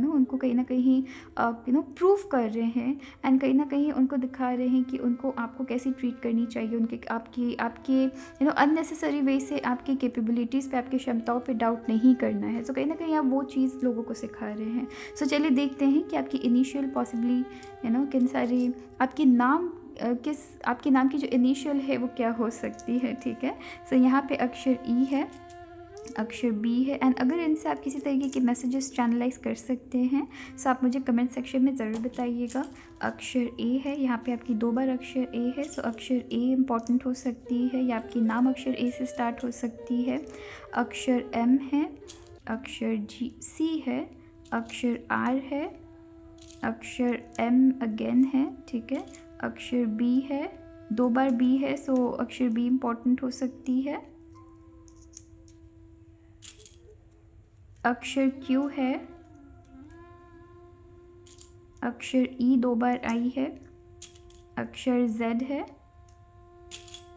उनको कहीं ना कहीं प्रूव कर रहे हैं एंड कहीं ना कहीं उनको दिखा रहे हैं कि उनको आपको कैसी ट्रीट करनी चाहिए, उनके आपके अननेसेसरी वे से आपकी कैपेबिलिटीज़ पे, आपकी क्षमताओं पे डाउट नहीं नहीं करना है। सो कहीं ना कहीं आप वो चीज़ लोगों को सिखा रहे हैं। सो चलिए देखते हैं कि आपकी इनिशियल पॉसिबली किन सारी आपकी नाम आपके नाम की जो इनिशियल है वो क्या हो सकती है, ठीक है। सो यहाँ पे अक्षर ई है, अक्षर बी है, एंड अगर इनसे आप किसी तरीके के मैसेजेस चैनलाइज कर सकते हैं सो आप मुझे कमेंट सेक्शन में ज़रूर बताइएगा। अक्षर ए है, यहाँ पे आपकी 2 बार अक्षर ए है, सो अक्षर ए इम्पॉर्टेंट हो सकती है या आपकी नाम अक्षर ए से स्टार्ट हो सकती है। अक्षर एम है, अक्षर जी सी है, अक्षर आर है, अक्षर एम अगेन है, ठीक है। अक्षर बी है, 2 बार बी है, सो अक्षर बी इम्पॉर्टेंट हो सकती है। अक्षर क्यू है, अक्षर ई 2 बार आई है, अक्षर जेड है,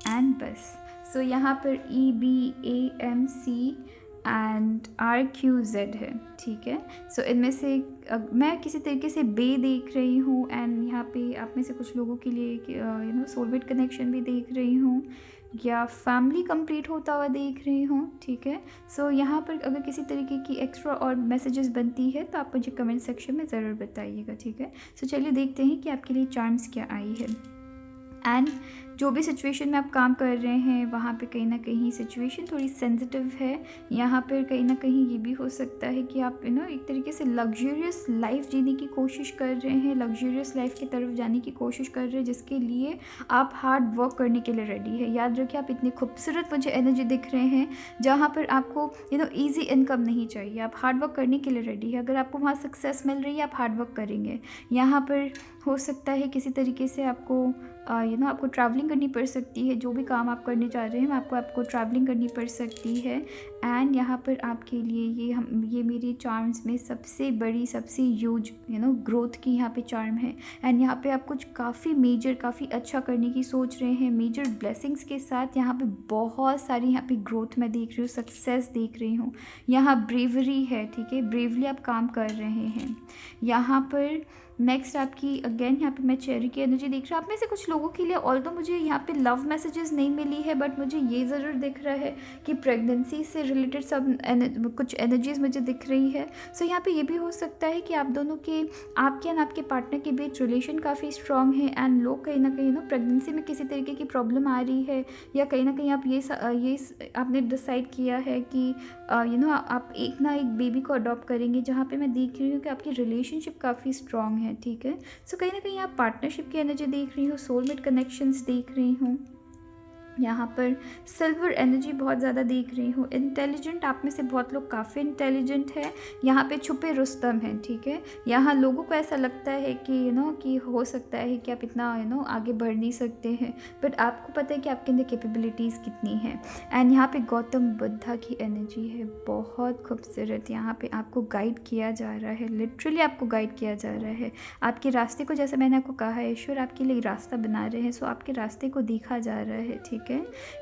एंड बस। सो यहाँ पर E B A M C and R Q Z है, ठीक है। सो इनमें से मैं किसी तरीके से बे देख रही हूँ, एंड यहाँ पे आप में से कुछ लोगों के लिए सोलमेट कनेक्शन भी देख रही हूँ, या फैमिली कंप्लीट होता हुआ देख रही हूँ, ठीक है। सो यहाँ पर अगर किसी तरीके की एक्स्ट्रा और मैसेजेस बनती है तो आप मुझे कमेंट सेक्शन में ज़रूर बताइएगा, ठीक है। सो चलिए देखते हैं कि आपके लिए चार्म्स क्या आई है। एंड जो भी सिचुएशन में आप काम कर रहे हैं वहाँ पे कहीं ना कहीं सिचुएशन थोड़ी सेंसिटिव है। यहाँ पर कहीं ना कहीं ये भी हो सकता है कि आप एक तरीके से लग्जरियस लाइफ जीने की कोशिश कर रहे हैं, लग्जरियस लाइफ की तरफ जाने की कोशिश कर रहे हैं, जिसके लिए आप हार्ड वर्क करने के लिए रेडी है। याद रखिए, आप इतनी खूबसूरत मुझे एनर्जी दिख रहे हैं जहाँ पर आपको ईजी इनकम नहीं चाहिए, आप हार्ड वर्क करने के लिए रेडी है। अगर आपको वहाँ सक्सेस मिल रही है आप हार्ड वर्क करेंगे। यहाँ पर हो सकता है किसी तरीके से आपको आपको ट्रैवलिंग करनी पड़ सकती है, जो भी काम आप करने जा रहे हैं आपको ट्रैवलिंग करनी पड़ सकती है। एंड यहाँ पर आपके लिए ये मेरे चार्म्स में सबसे बड़ी सबसे ह्यूज ग्रोथ की यहाँ पे चार्म है। एंड यहाँ पे आप कुछ काफ़ी मेजर काफ़ी अच्छा करने की सोच रहे हैं, मेजर ब्लेसिंग्स के साथ। यहाँ पे बहुत सारी यहाँ पे ग्रोथ मैं देख रही हूँ, सक्सेस देख रही हूँ। यहाँ ब्रेवरी है, ठीक है, ब्रेवली आप काम कर रहे हैं। यहाँ पर नेक्स्ट आपकी अगेन यहाँ पे मैं चेरी की एनर्जी देख रही हूँ। आप में से कुछ लोगों के लिए ऑल्दो मुझे यहाँ पे लव मैसेजेस नहीं मिली है, बट मुझे ये ज़रूर दिख रहा है कि प्रेगनेंसी से रिलेटेड सब कुछ एनर्जीज मुझे दिख रही है। सो यहाँ पे ये भी हो सकता है कि आप दोनों के आपके एंड आपके पार्टनर के बीच रिलेशन काफ़ी स्ट्रॉन्ग है, एंड लोग कहीं ना कहीं प्रेगनेंसी में किसी तरीके की प्रॉब्लम आ रही है, या कहीं ना कहीं आप ये आपने डिसाइड किया है कि आप एक ना एक बेबी को अडॉप्ट करेंगे, जहाँ पे मैं देख रही हूँ कि आपकी रिलेशनशिप काफ़ी स्ट्रॉन्ग है, ठीक है। सो कहीं ना कहीं आप पार्टनरशिप की एनर्जी देख रही हूँ, सोलमेट कनेक्शंस देख रही हूँ। यहाँ पर सिल्वर एनर्जी बहुत ज़्यादा देख रही हूँ। इंटेलिजेंट, आप में से बहुत लोग काफ़ी इंटेलिजेंट है। यहाँ पे छुपे रुस्तम हैं, ठीक है। यहाँ लोगों को ऐसा लगता है कि कि हो सकता है कि आप इतना आगे बढ़ नहीं सकते हैं, बट आपको पता है कि आपके अंदर कैपेबिलिटीज़ कितनी हैं। एंड यहाँ पे गौतम बुद्धा की एनर्जी है, बहुत खूबसूरत। यहाँ पे आपको गाइड किया जा रहा है, लिटरली आपको गाइड किया जा रहा है। आपके रास्ते को, जैसे मैंने आपको कहा है, ईश्वर आपके लिए रास्ता बना रहे हैं, सो आपके रास्ते को देखा जा रहा है, ठीक है।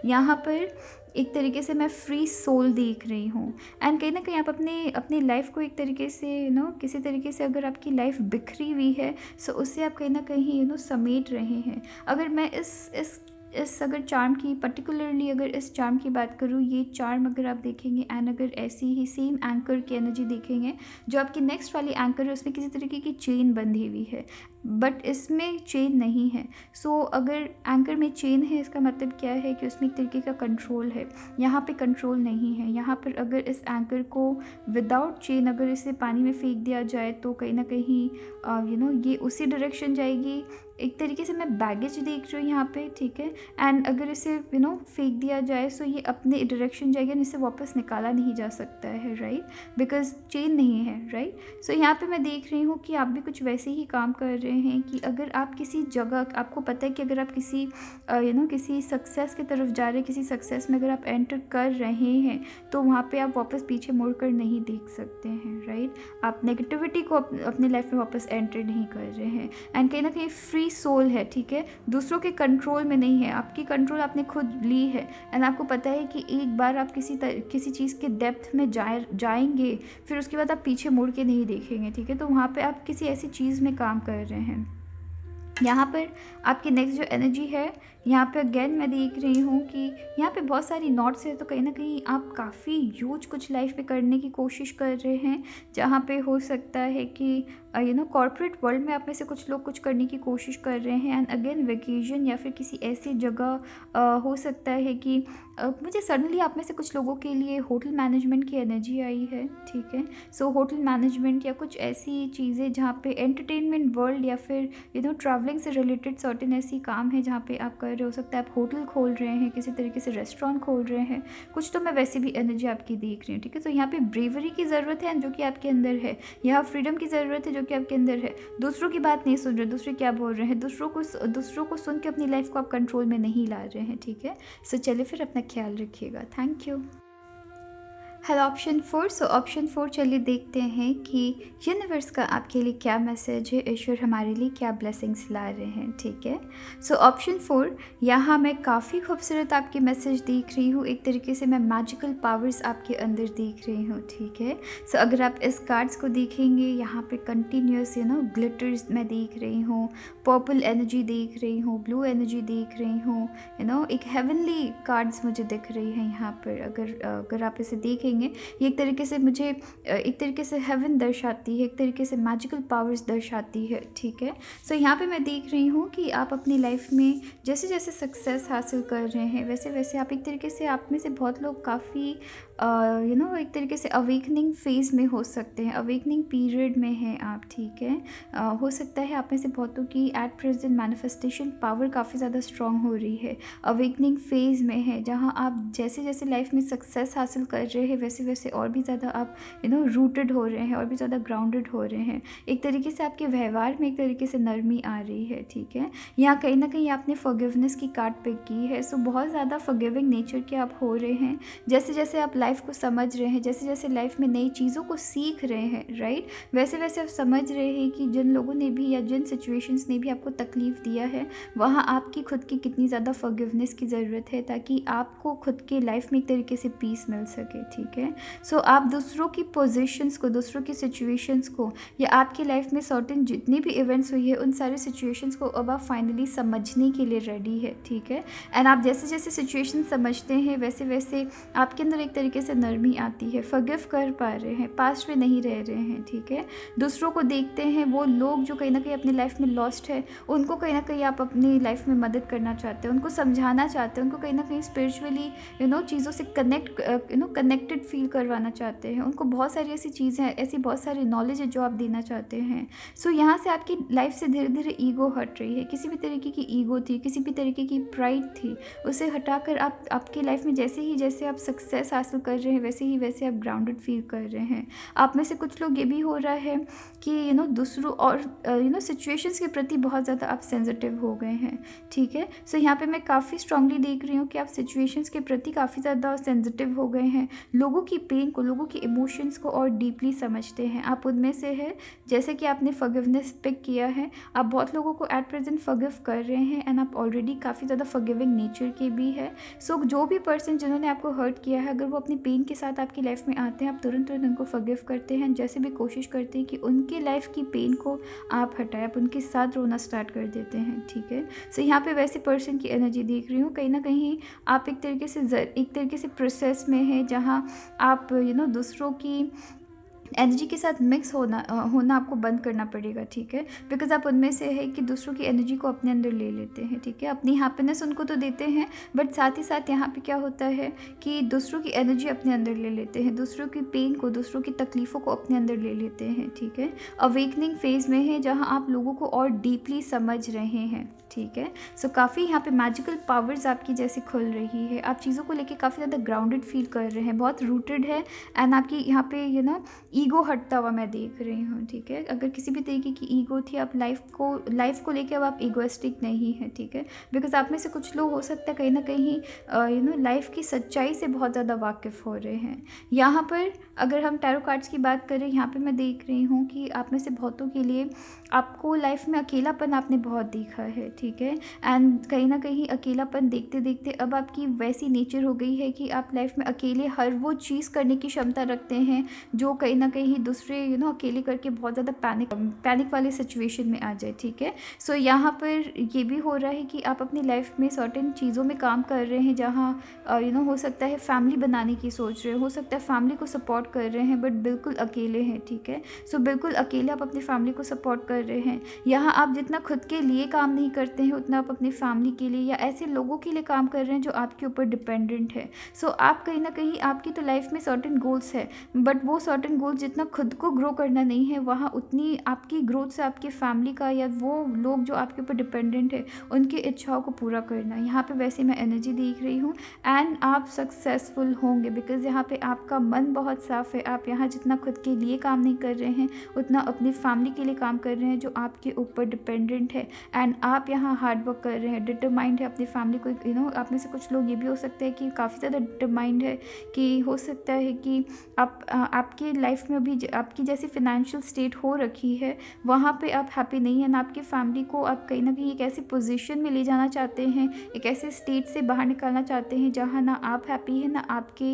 यहाँ पर एक तरीके से मैं फ्री सोल देख रही हूँ। एंड कहीं ना कहीं आप अपनी लाइफ को एक तरीके से किसी तरीके से, अगर आपकी लाइफ बिखरी हुई है सो उससे आप कहीं ना कहीं समेट रहे हैं। अगर मैं इस अगर चार्म की पर्टिकुलरली अगर इस चार्म की बात करूँ, ये चार्म अगर आप देखेंगे एंड अगर ऐसी ही सेम एंकर की एनर्जी देखेंगे, जो आपकी नेक्स्ट वाली एंकर है उसमें किसी तरीके की चेन बंधी हुई है, बट इसमें चेन नहीं है। सो अगर एंकर में चेन है, इसका मतलब क्या है कि उसमें एक तरीके का कंट्रोल है। यहाँ पे कंट्रोल नहीं है। यहाँ पर अगर इस एंकर को विदाउट चेन अगर इसे पानी में फेंक दिया जाए तो कहीं ना कहीं ये उसी डायरेक्शन जाएगी। एक तरीके से मैं बैगेज देख रही हूँ यहाँ पे, ठीक है। एंड अगर इसे फेंक दिया जाए सो ये अपने डायरेक्शन जाएगा, इसे वापस निकाला नहीं जा सकता है, राइट, बिकॉज चेन नहीं है, राइट। सो यहाँ पे मैं देख रही हूँ कि आप भी कुछ वैसे ही काम कर रहे हैं कि अगर आप किसी जगह, आपको पता है कि अगर आप किसी किसी सक्सेस की तरफ जा रहे हैं, किसी सक्सेस में अगर आप एंटर कर रहे हैं तो वहाँ पे आप वापस पीछे मुड़कर नहीं देख सकते हैं, राइट। आप नेगेटिविटी को अपनी लाइफ में वापस एंटर नहीं कर रहे हैं। एंड कहीं ना कहीं फ्री सोल है, ठीक है, दूसरों के कंट्रोल में नहीं है, आपकी कंट्रोल आपने खुद ली है। एंड आपको पता है कि एक बार आप किसी चीज़ के डेप्थ में जाएंगे, फिर उसके बाद आप पीछे मुड़ के नहीं देखेंगे, ठीक है। तो वहाँ पे आप किसी ऐसी चीज़ में काम कर रहे हैं। यहाँ पर आपकी नेक्स्ट जो एनर्जी है, यहाँ पे अगेन मैं देख रही हूँ कि यहाँ पे बहुत सारी नॉट्स है, तो कहीं ना कहीं आप काफ़ी ह्यूज कुछ लाइफ में करने की कोशिश कर रहे हैं, जहाँ पे हो सकता है कि कॉर्पोरेट वर्ल्ड में आप में से कुछ लोग कुछ करने की कोशिश कर रहे हैं, एंड अगेन वेकेशन या फिर किसी ऐसी जगह हो सकता है कि मुझे सडनली आप में से कुछ लोगों के लिए होटल मैनेजमेंट की एनर्जी आई है, ठीक है। सो होटल मैनेजमेंट या कुछ ऐसी चीज़ें जहाँ पे एंटरटेनमेंट वर्ल्ड या फिर ट्रैवलिंग से रिलेटेड सर्टेन ऐसी काम है जहाँ पे आप कर रहे हो सकता है आप होटल खोल रहे हैं, किसी तरीके से रेस्टोरेंट खोल रहे हैं, कुछ तो मैं वैसे भी एनर्जी आपकी देख रही हूँ, ठीक है। तो यहाँ पे ब्रेवरी की ज़रूरत है जो कि आपके अंदर है, यहाँ फ्रीडम की ज़रूरत है जो कि आपके अंदर है। दूसरों की बात नहीं सुन रहे, दूसरे क्या बोल रहे हैं, दूसरों को सुन के अपनी लाइफ को आप कंट्रोल में नहीं ला रहे हैं, ठीक है। सो चलिए फिर अपना ख्याल रखिएगा। Thank you. Hello option 4। So option 4 चलिए देखते हैं कि यूनिवर्स का आपके लिए क्या मैसेज है, ईश्वर हमारे लिए क्या ब्लेसिंग्स ला रहे हैं, ठीक है। सो ऑप्शन 4, यहाँ मैं काफ़ी खूबसूरत आपके मैसेज देख रही हूँ, एक तरीके से मैं मैजिकल पावर्स आपके अंदर देख रही हूँ, ठीक है। सो अगर आप इस कार्ड्स को देखेंगे, यहाँ पे कंटिन्यूस ग्लिटर्स मैं देख रही हूँ, पर्पल एनर्जी देख रही हूँ, ब्लू एनर्जी देख रही हूँ, एक हेवनली कार्ड्स मुझे दिख रही हैं यहाँ पर। अगर आप इसे देखेंगे, ये एक तरीके से मुझे एक तरीके से हेवन दर्शाती है, एक तरीके से मैजिकल पावर्स दर्शाती है, ठीक है। सो यहाँ पे मैं देख रही हूँ कि आप अपनी लाइफ में जैसे जैसे सक्सेस हासिल कर रहे हैं, वैसे वैसे आप एक तरीके से, आप में से बहुत लोग काफ़ी एक तरीके से अवेकनिंग फेज़ में हो सकते हैं, अवेकनिंग पीरियड में हैं आप, ठीक है। हो सकता है आप में से बहुतों की एट प्रेजेंट मैनिफेस्टेशन पावर काफ़ी ज़्यादा स्ट्रॉन्ग हो रही है, अवेकनिंग फेज़ में है, जहाँ आप जैसे जैसे लाइफ में सक्सेस हासिल कर रहे हैं वैसे वैसे और भी ज़्यादा आप रूटेड हो रहे हैं, और भी ज़्यादा ग्राउंडेड हो रहे हैं। एक तरीके से आपके व्यवहार में एक तरीके से नरमी आ रही है, ठीक है। यहाँ कहीं ना कहीं आपने फॉरगिवनेस की कार्ड पिक की है, सो बहुत ज़्यादा फॉरगिविंग नेचर के आप हो रहे हैं, जैसे जैसे आप लाइफ को समझ रहे हैं, जैसे जैसे लाइफ में नई चीज़ों को सीख रहे हैं, राइट, वैसे वैसे आप समझ रहे हैं कि जिन लोगों ने भी या जिन सिचुएशंस ने भी आपको तकलीफ़ दिया है, वहाँ आपकी खुद की कितनी ज़्यादा फॉरगिवनेस की ज़रूरत है, ताकि आपको खुद के लाइफ में एक तरीके से पीस मिल सके, ठीक है। सो आप दूसरों की पोजीशंस को, दूसरों की सिचुएशंस को, या आपकी लाइफ में सर्टेन जितनी भी इवेंट्स हुई है उन सारे सिचुएशंस को अब आप फाइनली समझने के लिए रेडी है, ठीक है। एंड आप जैसे जैसे सिचुएशन समझते हैं वैसे वैसे आपके अंदर एक तरीके से नरमी आती है, फॉरगिव कर पा रहे हैं, पास्ट में नहीं रह रहे हैं, ठीक है। दूसरों को देखते हैं, वो लोग जो कहीं ना कहीं अपनी लाइफ में लॉस्ट है, उनको कहीं ना कहीं आप अपनी लाइफ में मदद करना चाहते हैं, उनको समझाना चाहते हैं, उनको कहीं ना कहीं स्पिरिचुअली चीज़ों से कनेक्टेड फील करवाना चाहते हैं, उनको बहुत सारी ऐसी चीज़ें हैं, ऐसी बहुत सारी नॉलेज है जो आप देना चाहते हैं। सो यहाँ से आपकी लाइफ से धीरे धीरे ईगो हट रही है, किसी भी तरीके की ईगो थी, किसी भी तरीके की प्राइड थी, उसे हटाकर आप आपकी लाइफ में जैसे आप सक्सेस हासिल कर रहे हैं वैसे आप ग्राउंडेड फील कर रहे हैं। आप में से कुछ लोग ये भी हो रहा है कि दूसरों और सिचुएशंस के प्रति बहुत ज़्यादा आप सेंसिटिव हो गए हैं, ठीक है। सो यहाँ पे मैं काफ़ी स्ट्रांगली देख रही हूँ कि आप सिचुएशंस के प्रति काफ़ी ज़्यादा सेंसिटिव हो गए हैं, लोगों की पेन को, लोगों की इमोशंस को और डीपली समझते हैं। आप उनमें से है, जैसे कि आपने फॉरगिवनेस पिक किया है, आप बहुत लोगों को एट प्रेजेंट फॉरगिव कर रहे हैं, एंड आप ऑलरेडी काफ़ी ज़्यादा फॉरगिविंग नेचर के भी है। सो जो भी पर्सन जिन्होंने आपको हर्ट किया है, अगर वो अपनी पेन के साथ आपकी लाइफ में आते हैं, आप तुरंत उनको फॉरगिव करते हैं, जैसे भी कोशिश करते हैं कि उनकी लाइफ की पेन को आप हटाएं, आप उनके साथ रोना स्टार्ट कर देते हैं, ठीक है। सो यहाँ पे वैसे पर्सन की एनर्जी देख रही हूँ, कहीं ना कहीं आप एक तरीके से प्रोसेस में है, जहाँ आप दूसरों की एनर्जी के साथ मिक्स होना आपको बंद करना पड़ेगा, ठीक है। बिकॉज आप उनमें से है कि दूसरों की एनर्जी को अपने अंदर ले लेते हैं, ठीक है। अपनी हैप्पीनेस उनको तो देते हैं, बट साथ ही साथ यहाँ पे क्या होता है कि दूसरों की एनर्जी अपने अंदर ले लेते हैं, दूसरों की पेन को, दूसरों की तकलीफ़ों को अपने अंदर ले लेते हैं, ठीक है। अवेकनिंग फेज़ में है, जहाँ आप लोगों को और डीपली समझ रहे हैं, ठीक है। सो काफ़ी यहाँ पे मैजिकल पावर्स आपकी जैसे खुल रही है, आप चीज़ों को लेके काफ़ी ज़्यादा ग्राउंडेड फील कर रहे हैं, बहुत रूटेड है, एंड आपकी यहाँ पे ईगो हटता हुआ मैं देख रही हूँ, ठीक है। अगर किसी भी तरीके की ईगो थी, आप लाइफ को लेके अब आप ईगोइस्टिक नहीं है, ठीक है। बिकॉज आप में से कुछ लोग हो सकता है कहीं ना कहीं लाइफ की सच्चाई से बहुत ज़्यादा वाकिफ़ हो रहे हैं। यहाँ पर अगर हम टैरो कार्ड्स की बात करें, यहाँ पे मैं देख रही हूँ कि आप में से बहुतों के लिए आपको लाइफ में अकेलापन आपने बहुत देखा है, ठीक है। एंड कहीं ना कहीं अकेलापन देखते देखते अब आपकी वैसी नेचर हो गई है कि आप लाइफ में अकेले हर वो चीज़ करने की क्षमता रखते हैं जो कहीं ना ना कहीं दूसरे अकेले करके बहुत ज़्यादा पैनिक वाली सिचुएशन में आ जाए, ठीक है। सो यहाँ पर ये भी हो रहा है कि आप अपनी लाइफ में सर्टेन चीज़ों में काम कर रहे हैं, जहाँ हो सकता है फैमिली बनाने की सोच रहे हो सकता है फैमिली को सपोर्ट कर रहे हैं, बट बिल्कुल अकेले हैं, ठीक है। सो बिल्कुल अकेले आप अपनी फैमिली को सपोर्ट कर रहे हैं। यहाँ आप जितना खुद के लिए काम नहीं करते हैं, उतना आप अपनी फैमिली के लिए या ऐसे लोगों के लिए काम कर रहे हैं जो आपके ऊपर डिपेंडेंट है। सो आप कहीं ना कहीं, आपकी तो लाइफ में सर्टेन गोल्स है, बट वो सर्टेन गोल्स जितना खुद को ग्रो करना नहीं है, वहाँ उतनी आपकी ग्रोथ से आपकी फैमिली का या वो लोग जो आपके ऊपर डिपेंडेंट है उनकी इच्छाओं को पूरा करना। यहाँ पे वैसे मैं एनर्जी देख रही हूँ एंड आप सक्सेसफुल होंगे, बिकॉज यहाँ पे आपका मन बहुत साफ है। आप यहाँ जितना खुद के लिए काम नहीं कर रहे हैं, उतना अपनी फैमिली के लिए काम कर रहे हैं जो आपके ऊपर डिपेंडेंट है। एंड आप यहाँ हार्ड वर्क कर रहे हैं, डिटरमाइंड है अपनी फैमिली को आप में से कुछ लोग ये भी हो सकते हैं कि काफ़ी ज़्यादा डिटरमाइंड है, कि हो सकता है कि आपकी लाइफ में अभी आपकी जैसी फिनेंशियल स्टेट हो रखी है, वहाँ पे आप हैप्पी नहीं हैं, ना आपकी फैमिली को आप कहीं ना कहीं एक ऐसी पोजीशन में ले जाना चाहते हैं, एक ऐसे स्टेट से बाहर निकालना चाहते हैं जहाँ ना आप हैप्पी हैं, ना आपके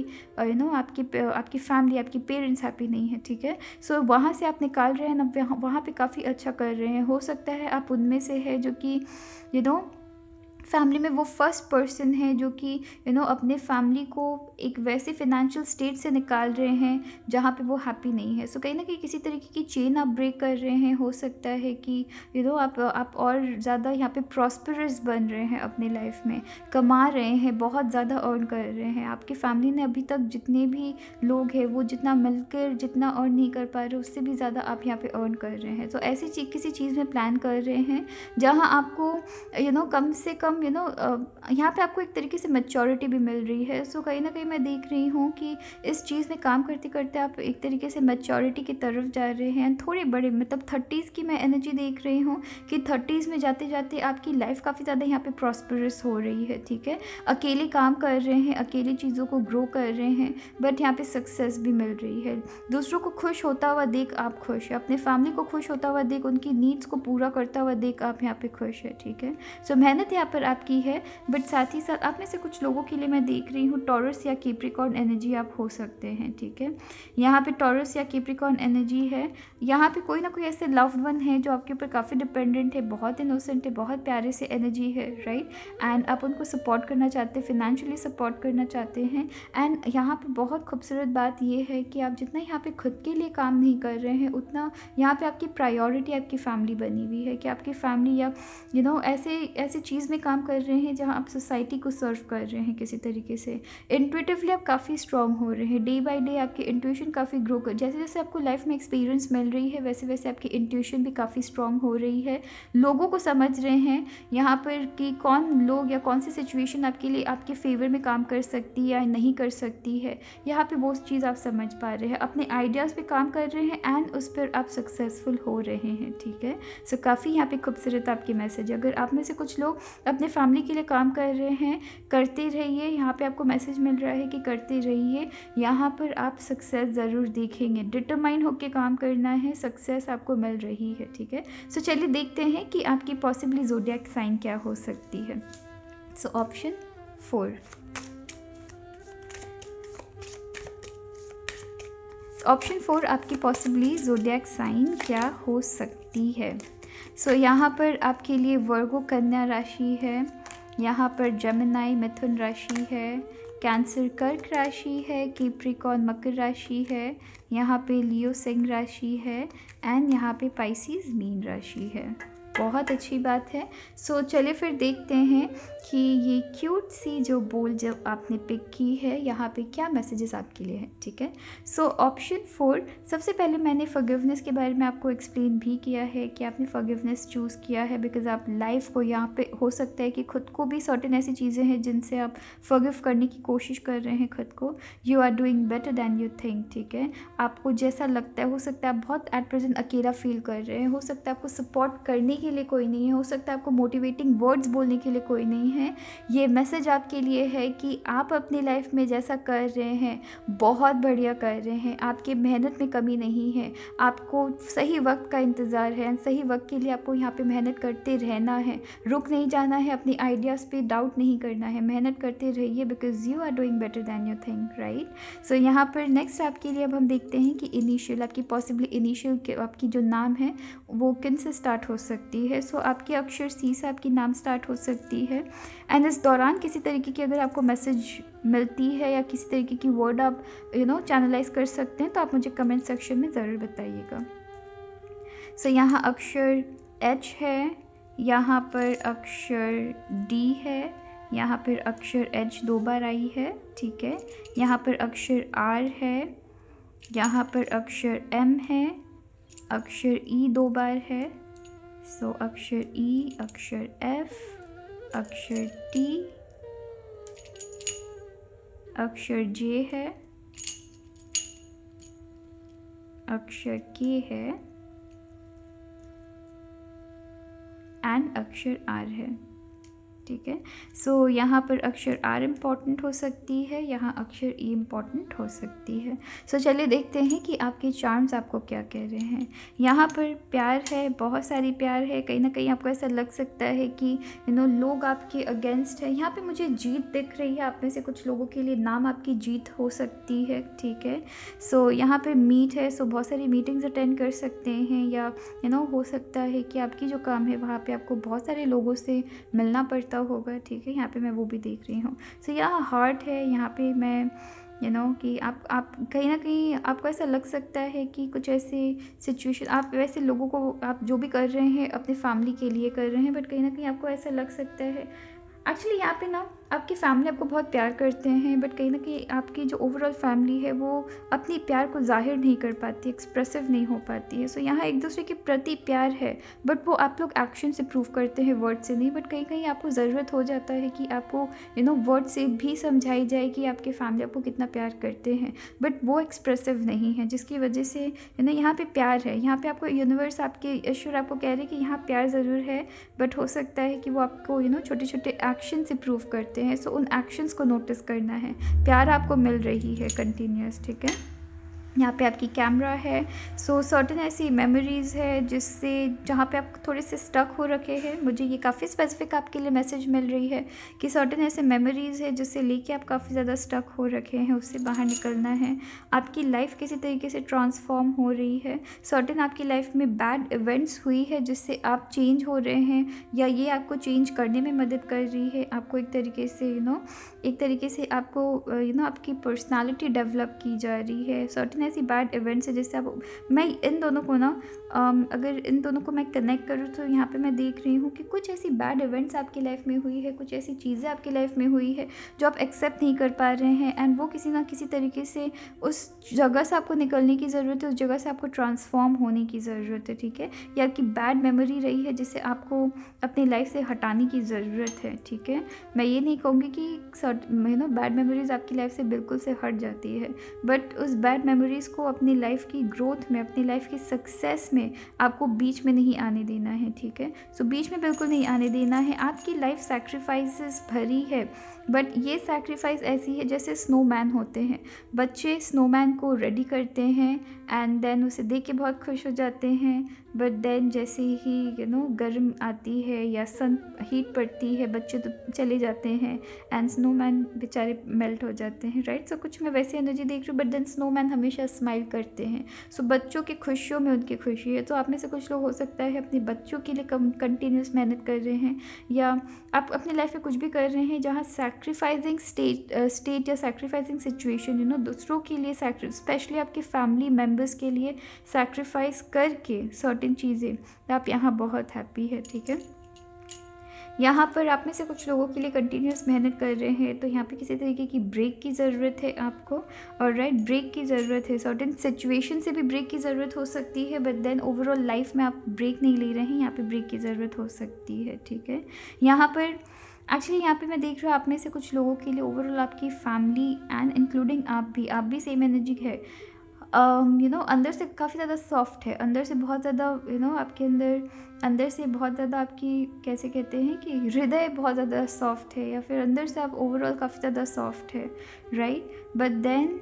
आपकी फैमिली, आपकी पेरेंट्स हैप्पी नहीं है, ठीक है। सो वहाँ से आप निकाल रहे हैं ना, वहाँ पे काफ़ी अच्छा कर रहे हैं। हो सकता है आप उनमें से है जो कि फैमिली में वो फर्स्ट पर्सन है जो कि अपने फैमिली को एक वैसे फिनेंशियल स्टेट से निकाल रहे हैं जहाँ पे वो हैप्पी नहीं है। सो कहीं ना कहीं किसी तरीके की चेन आप ब्रेक कर रहे हैं। हो सकता है कि आप और ज़्यादा यहाँ पे प्रॉस्परस बन रहे हैं, अपने लाइफ में कमा रहे हैं, बहुत ज़्यादा अर्न कर रहे हैं। आपकी फैमिली ने अभी तक जितने भी लोग हैं वो जितना मिलकर जितना अर्न नहीं कर पा रहे, उससे भी ज़्यादा आप यहाँ पे अर्न कर रहे हैं। तो ऐसी किसी चीज़ में प्लान कर रहे हैं जहाँ आपको कम से कम यहाँ पे आपको एक तरीके से मैच्योरिटी भी मिल रही है। सो कहीं ना कहीं मैं देख रही हूँ कि इस चीज़ में काम करते करते आप एक तरीके से मैच्योरिटी की तरफ जा रहे हैं। थोड़े बड़े मतलब 30s की मैं एनर्जी देख रही हूँ कि 30s में जाते जाते आपकी लाइफ काफ़ी ज़्यादा यहाँ पे प्रॉस्परस हो रही है, ठीक है। अकेले काम कर रहे हैं, अकेले चीज़ों को ग्रो कर रहे हैं, बट यहाँ पे सक्सेस भी मिल रही है। दूसरों को खुश होता हुआ देख आप खुश है, अपने फैमिली को खुश होता हुआ देख, उनकी नीड्स को पूरा करता हुआ देख आप यहाँ पे खुश है, ठीक है। सो मेहनत यहाँ पर आपकी है, बट साथ ही साथ आप में से कुछ लोगों के लिए मैं देख रही हूँ टॉरस या कैप्रिकॉर्न एनर्जी आप हो सकते हैं, ठीक है। यहाँ पे टॉरस या कैप्रिकॉर्न एनर्जी है। यहाँ पे कोई ना कोई ऐसे लव्ड वन है जो आपके ऊपर काफ़ी डिपेंडेंट है, बहुत इनोसेंट है, बहुत प्यारे से एनर्जी है, राइट। एंड आप उनको सपोर्ट करना चाहते हैं, फिनेंशियली सपोर्ट करना चाहते हैं। एंड यहाँ पे बहुत खूबसूरत बात ये है कि आप जितना यहाँ पे खुद के लिए काम नहीं कर रहे हैं, उतना यहाँ पे आपकी प्रायोरिटी आपकी फैमिली बनी हुई है, कि आपकी फैमिली या ऐसे चीज़ में काम कर रहे हैं जहाँ आप सोसाइटी को सर्व कर रहे हैं किसी तरीके से। इंट्यूटिवली आप काफ़ी स्ट्रॉन्ग हो रहे हैं, डे बाय डे आपकी इंट्यूशन काफ़ी ग्रो कर, जैसे जैसे आपको लाइफ में एक्सपीरियंस मिल रही है वैसे वैसे आपकी इंट्यूशन भी काफ़ी स्ट्रॉन्ग हो रही है। लोगों को समझ रहे हैं यहाँ पर कि कौन लोग या कौन सी सिचुएशन आपके लिए आपके फेवर में काम कर सकती है या नहीं कर सकती है, यहाँ पे वो चीज़ आप समझ पा रहे हैं, अपने आइडियाज़ पे काम कर रहे हैं एंड उस पर आप सक्सेसफुल हो रहे हैं, ठीक है। सो काफ़ी यहाँ पे खूबसूरत आपकी मैसेज। अगर आप में से कुछ लोग अपने फैमिली के लिए काम कर रहे हैं, करते रहिए। यहाँ पे आपको मैसेज मिल रहा है कि करते रहिए, यहाँ पर आप सक्सेस ज़रूर देखेंगे। डिटरमाइन होकर काम करना है, सक्सेस आपको मिल रही है, ठीक है। सो चलिए देखते हैं कि आपकी पॉसिबली ज़ोडिएक साइन क्या हो सकती है। सो ऑप्शन 4, ऑप्शन 4 आपकी पॉसिबली ज़ोडिएक साइन क्या हो सकती है। सो यहाँ पर आपके लिए वर्गो कन्या राशि है, यहाँ पर जेमिनाई मिथुन राशि है, कैंसर कर्क राशि है, कैप्रिकॉर्न मकर राशि है, यहाँ पे लियो सिंह राशि है एंड यहाँ पे पाइसिस मीन राशि है। बहुत अच्छी बात है। सो चलिए फिर देखते हैं कि ये क्यूट सी जो बोल जब आपने पिक की है, यहाँ पे क्या मैसेजेस आपके लिए हैं, ठीक है। सो ऑप्शन 4, सबसे पहले मैंने फॉरगिवनेस के बारे में आपको एक्सप्लेन भी किया है कि आपने फॉरगिवनेस चूज़ किया है बिकॉज आप लाइफ को यहाँ पे हो सकता है कि खुद को भी सर्टेन ऐसी चीज़ें हैं जिनसे आप फॉरगिव करने की कोशिश कर रहे हैं खुद को। You are doing better than you think, ठीक है। आपको जैसा लगता है, हो सकता है आप बहुत एट प्रेजेंट अकेला फील कर रहे हैं, हो सकता है आपको सपोर्ट करने के लिए कोई नहीं है, हो सकता है आपको मोटिवेटिंग वर्ड्स बोलने के लिए कोई नहीं है। ये मैसेज आपके लिए है कि आप अपनी लाइफ में जैसा कर रहे हैं बहुत बढ़िया कर रहे हैं, आपकी मेहनत में कमी नहीं है, आपको सही वक्त का इंतज़ार है एंड सही वक्त के लिए आपको यहाँ पे मेहनत करते रहना है, रुक नहीं जाना है, अपनी आइडियाज़ पे डाउट नहीं करना है, मेहनत करते रहिए because you are doing better than you think, right. So यहाँ पर नेक्स्ट आपके लिए अब हम देखते हैं कि इनिशियल आपकी पॉसिबली इनिशियल आपकी जो नाम है वो किन से स्टार्ट हो सकती है। सो आपके अक्षर सी से आपकी नाम स्टार्ट हो सकती है एंड इस दौरान किसी तरीके की अगर आपको मैसेज मिलती है या किसी तरीके की वर्ड आप चैनलाइज कर सकते हैं तो आप मुझे कमेंट सेक्शन में ज़रूर बताइएगा। सो यहाँ अक्षर एच है, यहाँ पर अक्षर डी है, यहाँ पर अक्षर एच 2 बार आई है, ठीक है। यहाँ पर अक्षर आर है, यहाँ पर अक्षर एम है, अक्षर ई 2 बार है। सो अक्षर ई, अक्षर एफ, अक्षर टी, अक्षर जे है, अक्षर के है एंड अक्षर आर है, ठीक है। सो यहाँ पर अक्षर आर इम्पॉर्टेंट हो सकती है, यहाँ अक्षर ई इम्पॉर्टेंट हो सकती है। सो चलिए देखते हैं कि आपके चार्म्स आपको क्या कह रहे हैं। यहाँ पर प्यार है, बहुत सारी प्यार है, कहीं ना कहीं आपको ऐसा लग सकता है कि लोग आपके अगेंस्ट है। यहाँ पे मुझे जीत दिख रही है, आप में से कुछ लोगों के लिए नाम आपकी जीत हो सकती है, ठीक है। सो यहाँ पर मीट है, सो बहुत सारी मीटिंग्स अटेंड कर सकते हैं या हो सकता है कि आपकी जो काम है वहाँ पर आपको बहुत सारे लोगों से मिलना पड़ता होगा, ठीक है। यहाँ पे मैं वो भी देख रही हूँ। सो यहाँ हार्ट है, यहाँ पे मैं कि आप कहीं ना कहीं आपको ऐसा लग सकता है कि कुछ ऐसे सिचुएशन आप वैसे लोगों को आप जो भी कर रहे हैं अपनी फैमिली के लिए कर रहे हैं, बट कहीं ना कहीं आपको ऐसा लग सकता है एक्चुअली यहाँ पे ना आपकी फैमिली आपको बहुत प्यार करते हैं, बट कहीं ना कहीं आपकी जो ओवरऑल फैमिली है वो अपनी प्यार को जाहिर नहीं कर पाती, एक्सप्रेसिव नहीं हो पाती है। सो यहाँ एक दूसरे के प्रति प्यार है, बट वो आप लोग एक्शन से प्रूव करते हैं, वर्ड से नहीं। बट कहीं कहीं आपको ज़रूरत हो जाता है कि आपको वर्ड से भी समझाई जाए कि आपके फैमिली आपको कितना प्यार करते हैं, बट वो एक्सप्रेसिव नहीं है, जिसकी वजह से यहाँ पे प्यार है। यहाँ पे आपको यूनिवर्स आपके ईश्वर आपको कह रहे हैं कि यहाँ प्यार ज़रूर है, बट हो सकता है कि वो आपको छोटे छोटे एक्शन से प्रूव करते हैं। सो उन एक्शंस को नोटिस करना है। प्यार आपको मिल रही है कंटिन्यूस, ठीक है। यहाँ पे आपकी कैमरा है। सो सर्टेन ऐसी मेमोरीज़ है जिससे जहाँ पे आप थोड़े से स्टक हो रखे हैं, मुझे ये काफ़ी स्पेसिफिक आपके लिए मैसेज मिल रही है कि सर्टेन ऐसे मेमोरीज़ है जिससे लेके आप काफ़ी ज़्यादा स्टक हो रखे हैं, उससे बाहर निकलना है। आपकी लाइफ किसी तरीके से ट्रांसफॉर्म हो रही है। सर्टेन आपकी लाइफ में बैड इवेंट्स हुई है जिससे आप चेंज हो रहे हैं, या ये आपको चेंज करने में मदद कर रही है। आपको एक तरीके से एक तरीके से आपको आपकी पर्सनालिटी डेवलप की जा रही है। सर्टेन ऐसी बैड इवेंट्स है जिससे आप मैं इन दोनों को अगर इन दोनों को मैं कनेक्ट करूँ तो यहाँ पे मैं देख रही हूँ कि कुछ ऐसी बैड इवेंट्स आपकी लाइफ में हुई है, कुछ ऐसी चीज़ें आपकी लाइफ में हुई है जो आप एक्सेप्ट नहीं कर पा रहे हैं, एंड वो किसी ना किसी तरीके से उस जगह से आपको निकलने की ज़रूरत है, उस जगह से आपको ट्रांसफॉर्म होने की ज़रूरत है, ठीक है। या आपकी बैड मेमोरी रही है जिसे आपको अपनी लाइफ से हटाने की ज़रूरत है, ठीक है। मैं ये नहीं कहूँगी कि बैड मेमोरीज़ आपकी लाइफ से बिल्कुल से हट जाती है, बट उस बैड मेमोरीज़ को अपनी लाइफ की ग्रोथ में, अपनी लाइफ की सक्सेस में आपको बीच में नहीं आने देना है, ठीक है। सो बीच में बिल्कुल नहीं आने देना है। आपकी लाइफ सैक्रिफाइसेस भरी है, बट ये सैक्रिफाइस ऐसी है जैसे स्नोमैन होते हैं। बच्चे स्नोमैन को रेडी करते हैं एंड देन उसे देख के बहुत खुश हो जाते हैं, बट देन जैसे ही गर्म आती है या सन हीट पड़ती है, बच्चे तो चले जाते हैं एंड स्नोमैन बेचारे मेल्ट हो जाते हैं, राइट। सो कुछ मैं वैसी एनर्जी देख रही हूँ, बट देन स्नोमैन हमेशा स्माइल करते हैं। सो बच्चों की खुशियों में उनकी खुशी है। तो आप में से कुछ लोग हो सकता है अपने बच्चों के लिए कंटिन्यूस मेहनत कर रहे हैं, या आप अपनी लाइफ में कुछ भी कर रहे हैं जहाँ सैक्रिफाइसिंग स्टेट या सैक्रिफाइसिंग सिचुएशन दूसरों के लिए स्पेशली आपके फैमिली मेम्बर्स के लिए सैक्रिफाइस करके सर्टेन चीज़ें आप यहाँ बहुत हैप्पी है, ठीक है। यहाँ पर आप में से कुछ लोगों के लिए कंटिन्यूस मेहनत कर रहे हैं, तो यहाँ पे किसी तरीके की ब्रेक की ज़रूरत है आपको, और राइट ब्रेक की ज़रूरत है। सर्टेन सिचुएशन से भी ब्रेक की ज़रूरत हो सकती है, बट देन ओवरऑल लाइफ में आप ब्रेक नहीं ले रहे हैं, यहाँ पे ब्रेक की ज़रूरत हो सकती है, ठीक है। यहाँ पर एक्चुअली यहाँ पे मैं देख रहा हूँ आप में से कुछ लोगों के लिए ओवरऑल आपकी फैमिली एंड इंक्लूडिंग आप भी सेम एनर्जी है। अंदर से काफ़ी ज़्यादा सॉफ्ट है, अंदर से बहुत ज़्यादा आपके अंदर से बहुत ज़्यादा आपकी, कैसे कहते हैं कि हृदय बहुत ज़्यादा सॉफ्ट है, या फिर अंदर से आप ओवरऑल काफ़ी ज़्यादा सॉफ्ट है, राइट। बट देन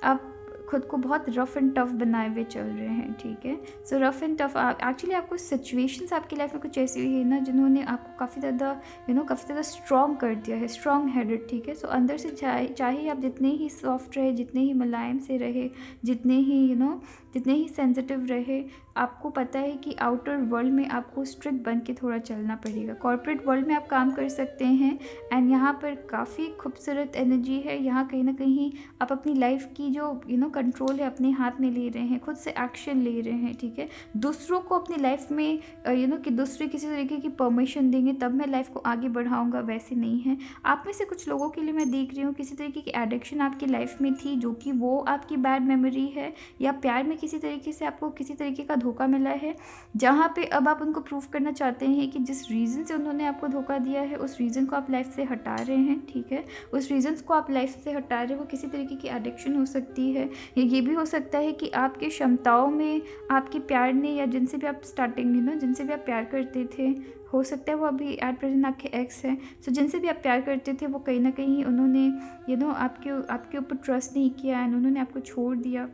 आप खुद को बहुत रफ़ एंड टफ़ बनाए हुए चल रहे हैं, ठीक है। सो रफ़ एंड टफ़ एक्चुअली आपको सिचुएशंस आपकी लाइफ में कुछ ऐसी हुई है ना, जिन्होंने आपको काफ़ी ज़्यादा काफ़ी ज़्यादा स्ट्रॉन्ग कर दिया है, स्ट्रॉन्ग हेडेड, ठीक है। सो अंदर से चाहे आप जितने ही सॉफ्ट रहे, जितने ही मुलायम से रहे, जितने ही जितने ही सेंसिटिव रहे, आपको पता है कि आउटर वर्ल्ड में आपको स्ट्रिक्ट बन के थोड़ा चलना पड़ेगा। कॉर्पोरेट वर्ल्ड में आप काम कर सकते हैं, एंड यहाँ पर काफ़ी खूबसूरत एनर्जी है। यहाँ कहीं ना कहीं आप अपनी लाइफ की जो कंट्रोल है अपने हाथ में ले रहे हैं, खुद से एक्शन ले रहे हैं, ठीक है। दूसरों को अपनी लाइफ में कि दूसरे किसी तरीके की परमिशन देंगे तब मैं लाइफ को आगे बढ़ाऊँगा, वैसे नहीं है। आप में से कुछ लोगों के लिए मैं देख रही हूँ किसी तरीके की एडिक्शन आपकी लाइफ में थी, जो कि वो आपकी बैड मेमोरी है, या प्यार में किसी तरीके से आपको किसी तरीके का धोखा मिला है, जहाँ पे अब आप उनको प्रूव करना चाहते हैं कि जिस रीज़न से उन्होंने आपको धोखा दिया है, उस रीज़न को आप लाइफ से हटा रहे हैं, ठीक है। उस रीज़न्स को आप लाइफ से हटा रहे हैं, वो किसी तरीके की एडिक्शन हो सकती है, या ये भी हो सकता है कि आपकी क्षमताओं में आपके प्यार ने, या जिनसे भी आप स्टार्टिंग जिनसे भी आप प्यार करते थे, हो सकता है वो अभी एट प्रेजेंट आपके एक्स हैं। सो जिनसे भी आप प्यार करते थे, वो कहीं ना कहीं उन्होंने आपके ऊपर ट्रस्ट नहीं किया, एंड उन्होंने आपको छोड़ दिया,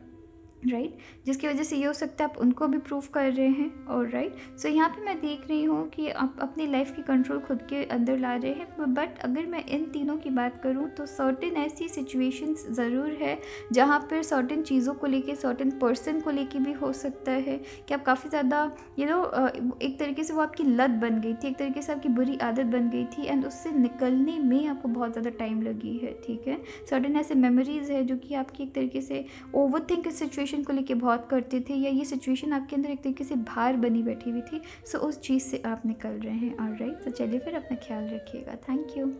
राइट। जिसकी वजह से ये हो सकता है आप उनको भी प्रूव कर रहे हैं, और राइट। सो यहाँ पे मैं देख रही हूँ कि आप अपनी लाइफ की कंट्रोल खुद के अंदर ला रहे हैं। बट अगर मैं इन तीनों की बात करूँ तो सर्टेन ऐसी सिचुएशंस ज़रूर है जहाँ पर सर्टेन चीज़ों को लेके, सर्टेन पर्सन को लेके भी हो सकता है कि आप काफ़ी ज़्यादा एक तरीके से वो आपकी लत बन गई थी, एक तरीके से आपकी बुरी आदत बन गई थी, एंड उससे निकलने में आपको बहुत ज़्यादा टाइम लगी है, ठीक है। सर्टेन ऐसे मेमोरीज़ है जो कि आपकी एक तरीके से ओवरथिंक सिचुएशन को लेके बहुत करते थे, या ये सिचुएशन आपके अंदर एक तरीके से भार बनी बैठी हुई थी। सो उस चीज़ से आप निकल रहे हैं, ऑलराइट। तो चलिए फिर अपना ख्याल रखिएगा। Thank you.